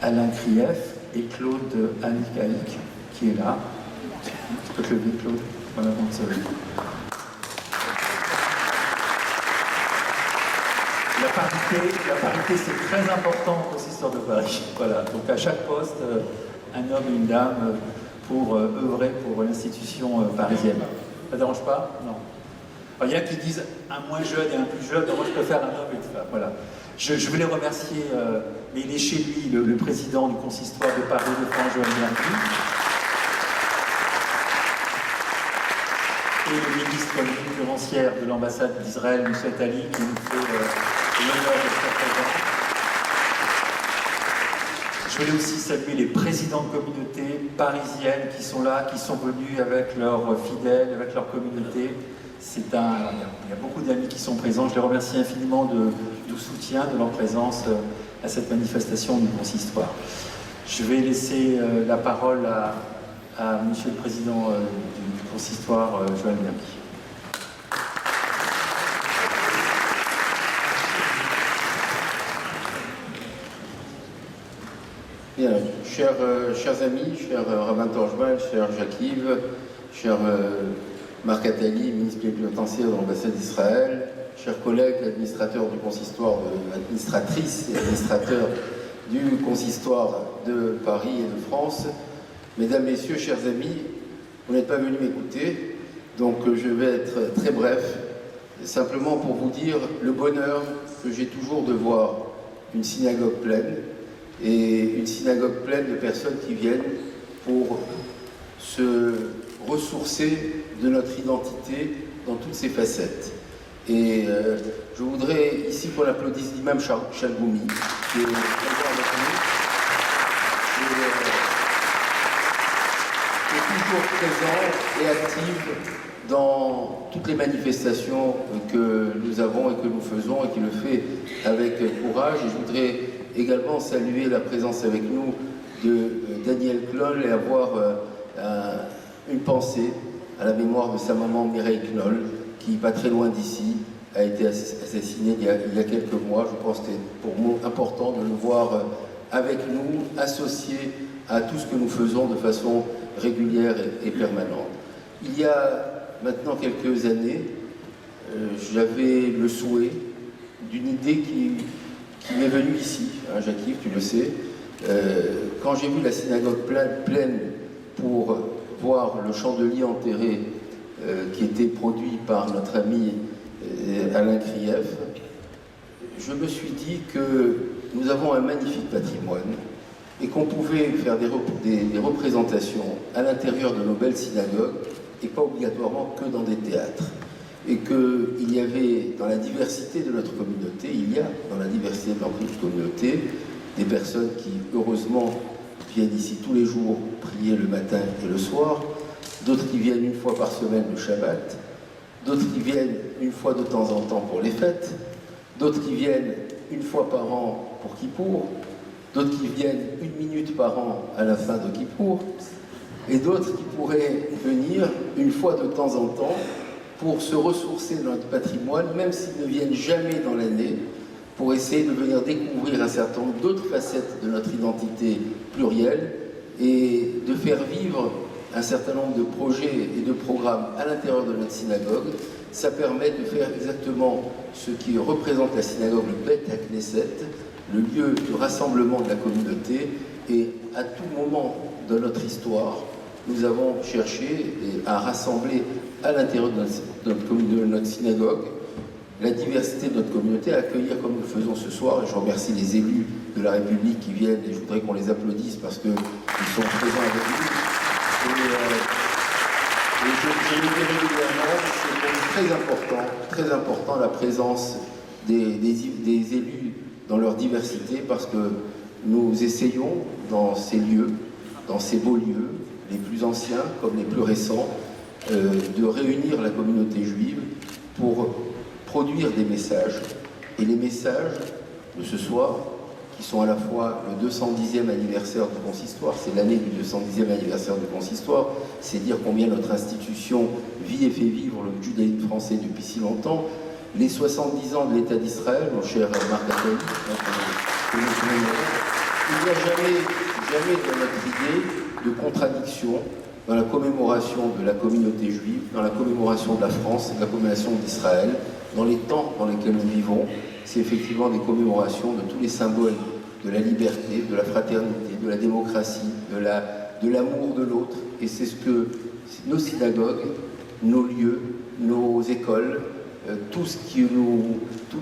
Alain Krief et Claude Annick qui est là. Tu peux te lever, Claude. Voilà, donc ça va. La parité, c'est très important au consistoire de Paris. Voilà, donc à chaque poste, un homme et une dame pour œuvrer pour l'institution parisienne. Ça ne dérange pas? Non. Alors, il y en a qui disent un moins jeune et un plus jeune, moi je préfère un homme et une femme. Voilà. Je voulais remercier, mais il est chez lui, le président du consistoire de Paris, le Franc Joël Merguis, et le ministre plénipotentiaire de l'ambassade d'Israël, M. Attali, qui nous fait l'honneur d'être présent. Je voulais aussi saluer les présidents de communautés parisiennes qui sont là, qui sont venus avec leurs fidèles, avec leur communauté. Il y a beaucoup d'amis qui sont présents. Je les remercie infiniment du soutien, de leur présence à cette manifestation du consistoire. Je vais laisser la parole à Monsieur le Président du consistoire, Joël Merguis. Bien, chers amis, cher Rabbin Torjman, cher Jacques-Yves, cher Marc Attali, ministre plénipotentiaire de l'ambassade d'Israël, chers collègues administrateurs du consistoire, administratrices et administrateurs du consistoire de Paris et de France, mesdames, messieurs, chers amis, vous n'êtes pas venus m'écouter, donc je vais être très bref, simplement pour vous dire le bonheur que j'ai toujours de voir une synagogue pleine, et une synagogue pleine de personnes qui viennent pour se ressourcer de notre identité dans toutes ses facettes. Et je voudrais ici qu'on applaudisse l'imam Chalboumi, qui est présent avec nous, qui est toujours présent et actif dans toutes les manifestations que nous avons et que nous faisons, et qui le fait avec courage. Et je voudrais également saluer la présence avec nous de Daniel Knoll et avoir une pensée à la mémoire de sa maman Mireille Knoll, qui, pas très loin d'ici, a été assassinée il y a quelques mois. Je pense que c'était pour nous important de le voir avec nous, associé à tout ce que nous faisons de façon régulière et permanente. Il y a maintenant quelques années, j'avais le souhait d'une idée qui m'est venue ici, hein, Jacques-Yves, tu le sais, quand j'ai vu la synagogue pleine pour voir le chandelier enterré qui était produit par notre ami Alain Krief, je me suis dit que nous avons un magnifique patrimoine et qu'on pouvait faire des représentations à l'intérieur de nos belles synagogues et pas obligatoirement que dans des théâtres. Et qu'il y avait dans la diversité de notre communauté, dans la diversité de notre communauté, des personnes qui, heureusement, viennent ici tous les jours prier le matin et le soir, d'autres qui viennent une fois par semaine le Shabbat, d'autres qui viennent une fois de temps en temps pour les fêtes, d'autres qui viennent une fois par an pour Kippour, d'autres qui viennent 1 minute par an à la fin de Kippour, et d'autres qui pourraient venir une fois de temps en temps pour se ressourcer dans notre patrimoine, même s'ils ne viennent jamais dans l'année, pour essayer de venir découvrir un certain nombre d'autres facettes de notre identité plurielle et de faire vivre un certain nombre de projets et de programmes à l'intérieur de notre synagogue. Ça permet de faire exactement ce qui représente la synagogue, le Bet HaKnesset, le lieu de rassemblement de la communauté. Et à tout moment de notre histoire, nous avons cherché à rassembler à l'intérieur de notre synagogue la diversité de notre communauté, à accueillir comme nous le faisons ce soir. Et je remercie les élus de la République qui viennent, et je voudrais qu'on les applaudisse parce qu'ils sont présents avec nous. Et je le dis régulièrement, c'est très important la présence des élus dans leur diversité, parce que nous essayons dans ces lieux, dans ces beaux lieux, les plus anciens comme les plus récents, de réunir la communauté juive pour produire des messages. Et les messages de ce soir, qui sont à la fois le 210e anniversaire du consistoire, c'est l'année du 210e anniversaire du consistoire, c'est dire combien notre institution vit et fait vivre le judaïsme français depuis si longtemps, les 70 ans de l'État d'Israël, mon cher Marc Attali, il n'y a jamais dans notre idée de contradiction dans la commémoration de la communauté juive, dans la commémoration de la France, de la commémoration d'Israël, dans les temps dans lesquels nous vivons. C'est effectivement des commémorations de tous les symboles de la liberté, de la fraternité, de la démocratie, de l'amour de l'autre. Et c'est ce que nos synagogues, nos lieux, nos écoles, tous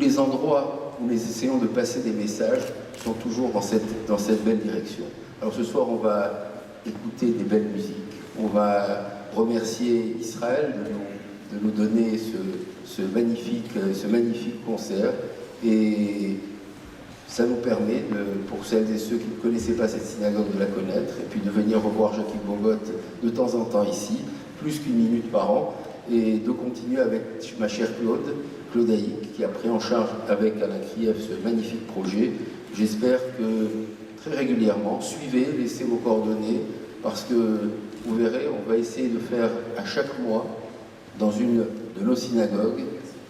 les endroits où nous essayons de passer des messages sont toujours dans cette belle direction. Alors ce soir, on va écouter des belles musiques. On va remercier Israël de nous donner ce magnifique concert. Et ça nous permet, pour celles et ceux qui ne connaissaient pas cette synagogue, de la connaître, et puis de venir revoir Jacques Bogot de temps en temps ici, plus qu'1 minute par an, et de continuer avec ma chère Claude Haïk, qui a pris en charge avec Alain Krief ce magnifique projet. J'espère que très régulièrement, suivez, laissez vos coordonnées, parce que vous verrez, on va essayer de faire à chaque mois, dans une de nos synagogues,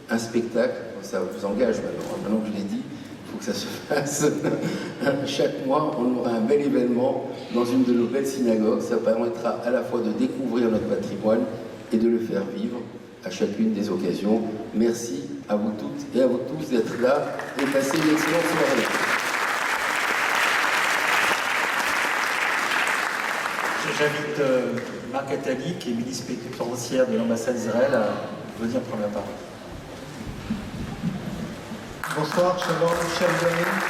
un spectacle. Ça vous engage maintenant que je l'ai dit, il faut que ça se fasse. Chaque mois, on aura un bel événement dans une de nos belles synagogues. Ça permettra à la fois de découvrir notre patrimoine et de le faire vivre à chacune des occasions. Merci à vous toutes et à vous tous d'être là et passer une excellente soirée. J'invite Marc Attali, qui est ministre pénitentiaire de l'ambassade d'Israël, à venir prendre la parole. Bonsoir, shalom, chers amis.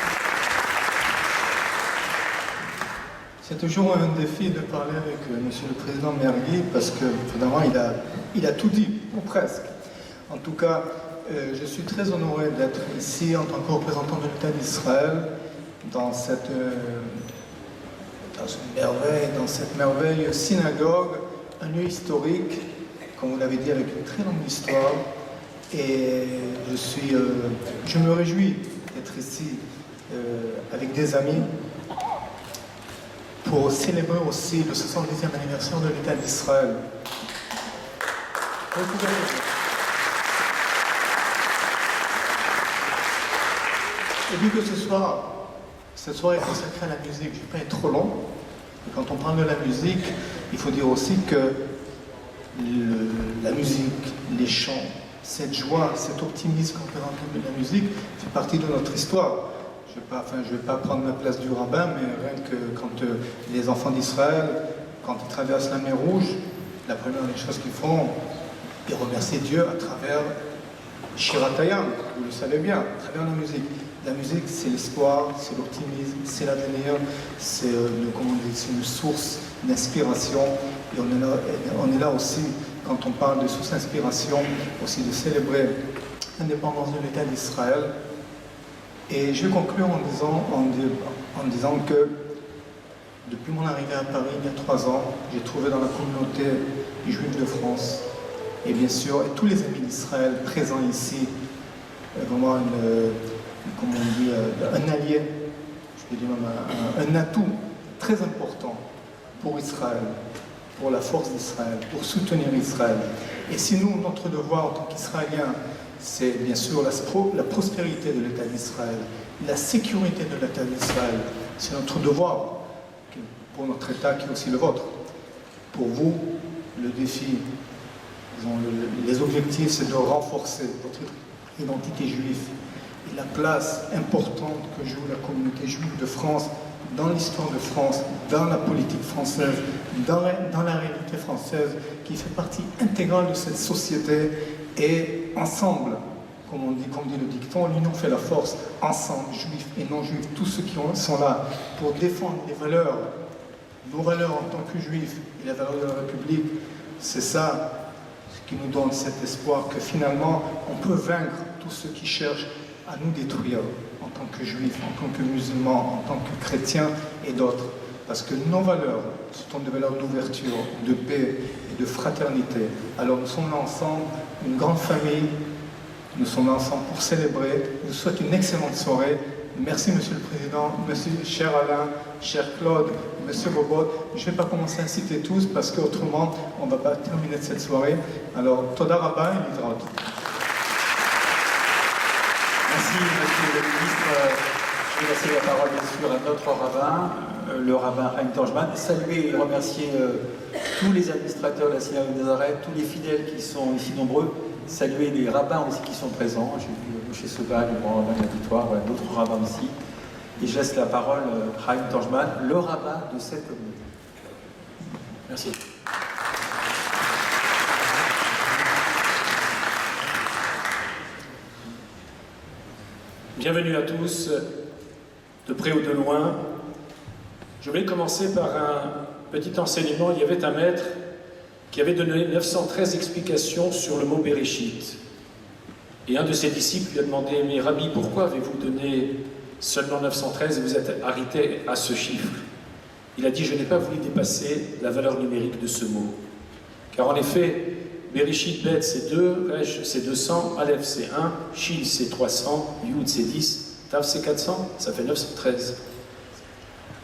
C'est toujours un défi de parler avec Monsieur le Président Mergui, parce que finalement il a tout dit, ou presque. En tout cas, je suis très honoré d'être ici en tant que représentant de l'État d'Israël dans cette merveille synagogue, un lieu historique, comme vous l'avez dit, avec une très longue histoire. Et je me réjouis d'être ici avec des amis pour célébrer aussi le 70e anniversaire de l'État d'Israël. Et vu que cette soirée est consacrée à la musique, je ne vais pas être trop long. Et quand on parle de la musique, il faut dire aussi que la musique, les chants, cette joie, cet optimisme qu'on présente de la musique fait partie de notre histoire. Je ne vais pas prendre la place du rabbin, mais rien que quand les enfants d'Israël quand ils traversent la mer Rouge, la première des choses qu'ils font, ils remercient Dieu à travers Shiratayam, vous le savez bien, à travers la musique. La musique, c'est l'espoir, c'est l'optimisme, c'est l'avenir, c'est une source d'inspiration. Et on est là aussi, quand on parle de source d'inspiration, aussi de célébrer l'indépendance de l'État d'Israël. Et je vais conclure en disant que depuis mon arrivée à Paris il y a 3 ans, j'ai trouvé dans la communauté juive de France, et bien sûr, et tous les amis d'Israël présents ici, vraiment un allié, je peux dire même un atout très important pour Israël, pour la force d'Israël, pour soutenir Israël. Et si nous, notre devoir en tant qu'Israéliens, c'est bien sûr la prospérité de l'État d'Israël, la sécurité de l'État d'Israël, c'est notre devoir pour notre État qui est aussi le vôtre. Pour vous, le défi, les objectifs, c'est de renforcer votre identité juive et la place importante que joue la communauté juive de France dans l'histoire de France, dans la politique française, dans la réalité française, qui fait partie intégrale de cette société. Et ensemble, comme dit le dicton, l'union fait la force. Ensemble, juifs et non-juifs, tous ceux qui sont là pour défendre les valeurs, nos valeurs en tant que juifs et les valeurs de la République, c'est ça qui nous donne cet espoir que finalement, on peut vaincre tous ceux qui cherchent à nous détruire en tant que juifs, en tant que musulmans, en tant que chrétiens et d'autres. Parce que nos valeurs sont des valeurs d'ouverture, de paix et de fraternité. Alors nous sommes là ensemble, une grande famille, nous sommes là ensemble pour célébrer. Je vous souhaite une excellente soirée. Merci Monsieur le Président, Monsieur cher Alain, cher Claude, Monsieur Bobot. Je ne vais pas commencer à citer tous parce qu'autrement on ne va pas terminer cette soirée. Alors, Toda Rabba et Lidraut. Merci, Monsieur le Ministre. Je vais laisser la parole, bien sûr, à notre rabbin, le rabbin Chaim Torjman. Saluer et remercier tous les administrateurs de la synagogue de Nazareth, tous les fidèles qui sont ici nombreux. Saluer les rabbins aussi qui sont présents. J'ai vu Moshe Sobal, le grand rabbin de la Victoire, voilà, d'autres rabbins aussi. Et je laisse la parole à Chaim Torjman, le rabbin de cette communauté. Merci. Bienvenue à tous, de près ou de loin. Je voulais commencer par un petit enseignement. Il y avait un maître qui avait donné 913 explications sur le mot Bereshit. Et un de ses disciples lui a demandé « Mais Rabbi, pourquoi avez-vous donné seulement 913 et vous êtes arrêté à ce chiffre ?» Il a dit « Je n'ai pas voulu dépasser la valeur numérique de ce mot. » Car en effet, Bereshit, Bet c'est 2, Resh c'est 200, Aleph c'est 1, Shin c'est 300, Yud c'est 10, Tav c'est 400, ça fait 913.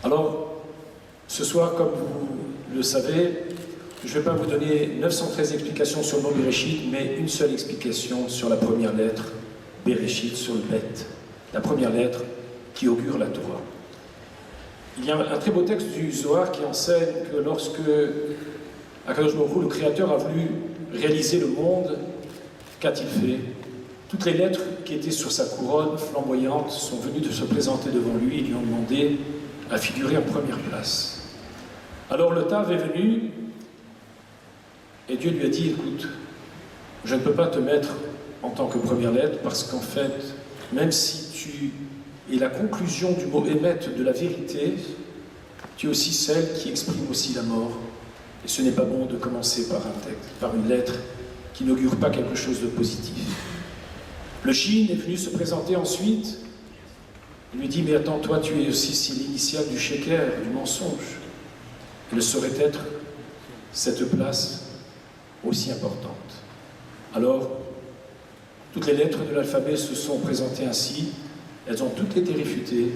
Alors, ce soir, comme vous le savez, je ne vais pas vous donner 913 explications sur le mot Bereshit, mais une seule explication sur la première lettre, Bereshit, sur le Bet. La première lettre qui augure la Torah. Il y a un très beau texte du Zohar qui enseigne que lorsque Akadosh Baruch Hu, le Créateur, a voulu réaliser le monde, qu'a-t-il fait? Toutes les lettres qui étaient sur sa couronne flamboyante sont venues de se présenter devant lui et lui ont demandé à figurer en première place. Alors le Tav est venu et Dieu lui a dit, écoute, je ne peux pas te mettre en tant que première lettre parce qu'en fait, même si tu es la conclusion du mot émettre de la vérité, tu es aussi celle qui exprime aussi la mort. Et ce n'est pas bon de commencer par un texte, par une lettre qui n'augure pas quelque chose de positif. Le Shin est venu se présenter ensuite. Il lui dit, mais attends, toi tu es aussi l'initiale du Sheker, du mensonge. Quelle saurait être cette place aussi importante? Alors, toutes les lettres de l'alphabet se sont présentées ainsi. Elles ont toutes été réfutées,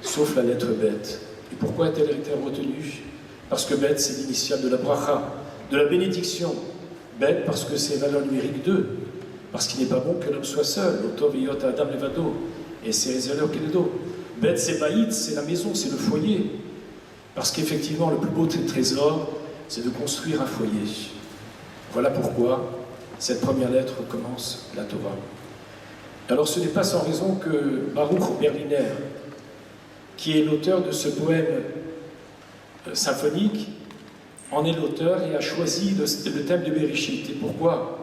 sauf la lettre Bet. Et pourquoi a-t-elle été retenue? Parce que Bet, c'est l'initiale de la bracha, de la bénédiction. Bet, parce que c'est valeur numérique 2. Parce qu'il n'est pas bon que l'homme soit seul. Otov yot adam levado. Et c'est Ezelor Kenedo. Bet, c'est Baït, c'est la maison, c'est le foyer. Parce qu'effectivement, le plus beau trésor, c'est de construire un foyer. Voilà pourquoi cette première lettre commence la Torah. Alors ce n'est pas sans raison que Baruch Berliner, qui est l'auteur de ce poème symphonique, en est l'auteur et a choisi le thème de Bereshit. Et pourquoi?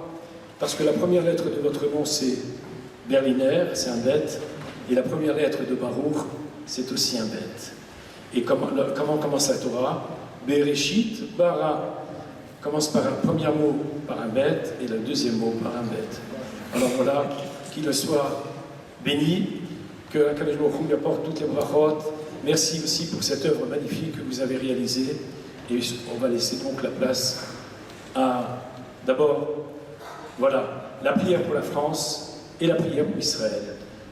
Parce que la première lettre de votre nom, c'est Berliner, c'est un bête, et la première lettre de Baruch, c'est aussi un bête. Et comment commence la Torah? Bereshit, bara, commence par un premier mot par un bête, et le deuxième mot par un bête. Alors voilà, qu'il soit béni, que Akadosh Baruch Hu lui apporte toutes les brachot. Merci aussi pour cette œuvre magnifique que vous avez réalisée. Et on va laisser donc la place à, d'abord, voilà, la prière pour la France et la prière pour Israël.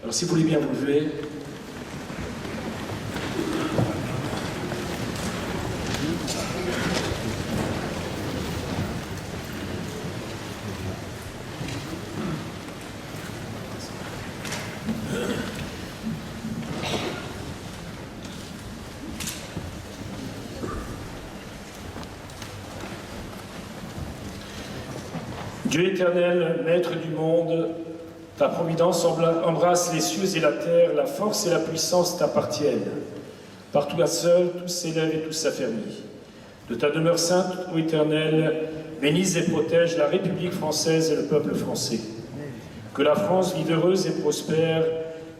Alors si vous voulez bien vous lever. Dieu éternel, maître du monde, ta providence embrasse les cieux et la terre, la force et la puissance t'appartiennent. Par toi seul, tout s'élève et tout s'affermit. De ta demeure sainte, ô Éternel, bénisse et protège la République française et le peuple français. Que la France vive heureuse et prospère,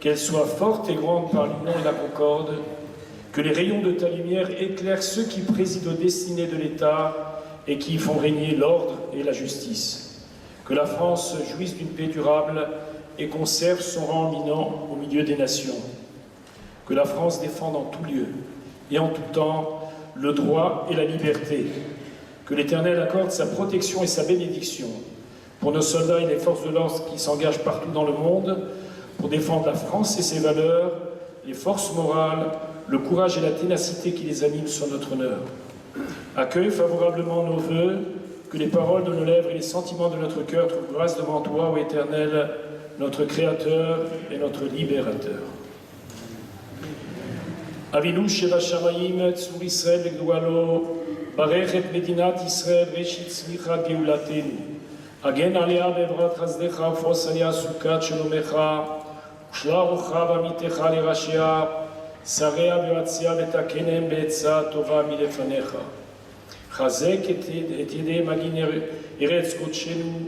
qu'elle soit forte et grande par l'union et la concorde, que les rayons de ta lumière éclairent ceux qui président aux destinées de l'État et qui y font régner l'ordre et la justice. Que la France jouisse d'une paix durable et conserve son rang éminent au milieu des nations. Que la France défende en tout lieu et en tout temps le droit et la liberté. Que l'Éternel accorde sa protection et sa bénédiction pour nos soldats et les forces de l'ordre qui s'engagent partout dans le monde pour défendre la France et ses valeurs, les forces morales, le courage et la ténacité qui les animent sur notre honneur. Accueille favorablement nos vœux, que les paroles de nos lèvres et les sentiments de notre cœur trouvent grâce devant toi, ô Éternel, notre Créateur et notre Libérateur. Avinu Shebashamayim, Tzur Israël Begdoualo, Barech et Medinat Israël, Reshit Tzmichat Geulatenu, Agen Alea Bevrat Chazdecha, Fos Alea Sukat Shalomecha, Ushla Rucha Vamitecha Lerashea, Sarea Veatzia Betakenem Beetza Tova Milefanecha. חזק את ידי מגין ארץ קודשנו,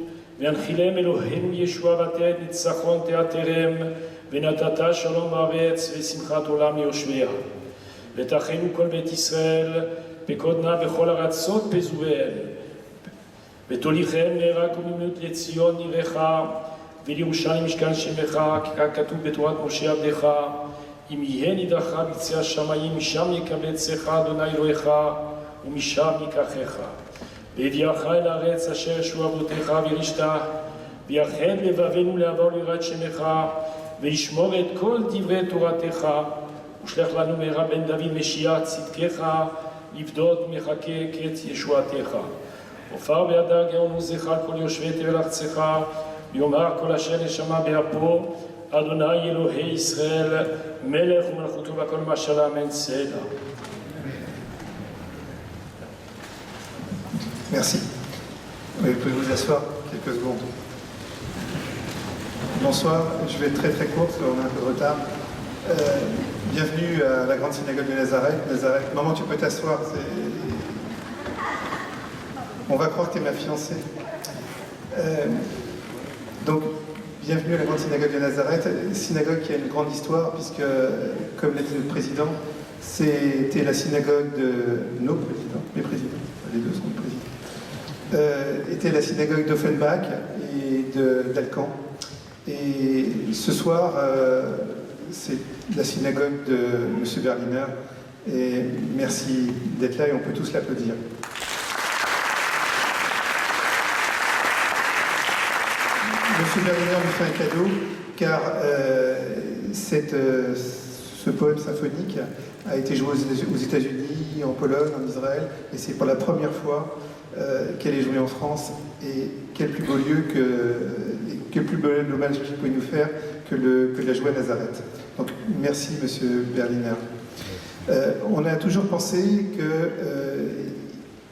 והנחילם אלוהינו ישועה ותד ניצחון תעטרם, ונתת שלום בארץ ושמחת עולם ליושביה. ותחנו כל בית ישראל, פקודנה בכל ארצות פזוריהם. ותוליכם נערה קוממיות לציון עירך, ולירושלים משכן שמך, ככתוב בתורת משה עבדך, אם יהיה נידך בקצה השמיים, משם יקבצך אדוני אלוהיך, ומשם ייקחך. והביאך אל הארץ אשר ישבו אבותיך וירשתה, ויחד לבבנו לעבור ליראת שמך, וישמור את כל דברי תורתך, ושלח לנו מהרה בן דוד משיח צדקך, לפדות מחכה קץ ישועתך. עופר והדר גאון עוזך כל יושבי תבל ארצך, ויאמר כל אשר נשמה באפו, אדוני אלוהי ישראל, מלך ומלכותו בכל משל אמן סלע. Merci. Oui, vous pouvez vous asseoir quelques secondes. Bonsoir, je vais être très très court parce qu'on a un peu de retard. Bienvenue à la grande synagogue de Nazareth. Maman, tu peux t'asseoir. On va croire que tu es ma fiancée. Donc, bienvenue à la grande synagogue de Nazareth. Synagogue qui a une grande histoire puisque, comme l'a dit le président, c'était la synagogue de nos présidents, mes présidents, les deux sont mes présidents. Était la synagogue d'Offenbach et d'Alcan. Et ce soir, c'est la synagogue de M. Berliner. Et merci d'être là et on peut tous l'applaudir. M. Berliner nous fait un cadeau car ce poème symphonique a été joué aux États-Unis, en Pologne, en Israël, et c'est pour la première fois qu'elle est jouée en France. Et quel plus beau lieu quel plus beau hommage qu'il pouvait nous faire que la jouer à Nazareth. Donc merci Monsieur Berliner. On a toujours pensé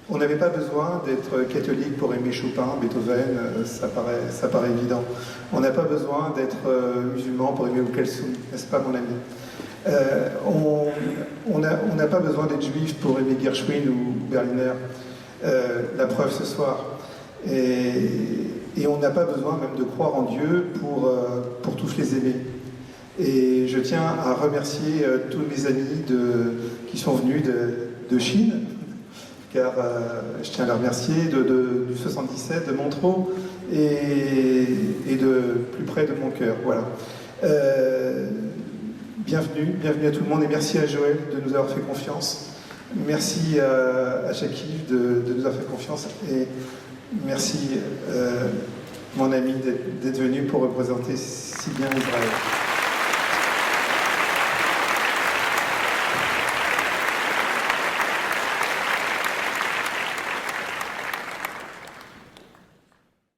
qu'on n'avait pas besoin d'être catholique pour aimer Chopin, Beethoven, ça paraît évident. On n'a pas besoin d'être musulman pour aimer Kalsoum, n'est-ce pas mon ami? On n'a pas besoin d'être juif pour aimer Gershwin ou Berliner. la preuve ce soir. Et on n'a pas besoin même de croire en Dieu pour tous les aimer. Et je tiens à remercier tous mes amis qui sont venus de Chine, car je tiens à les remercier du 77, de Montreux et de plus près de mon cœur. Voilà. Bienvenue à tout le monde et merci à Joël de nous avoir fait confiance. Merci à Jacques-Yves de nous avoir fait confiance et merci mon ami d'être venu pour représenter si bien Israël.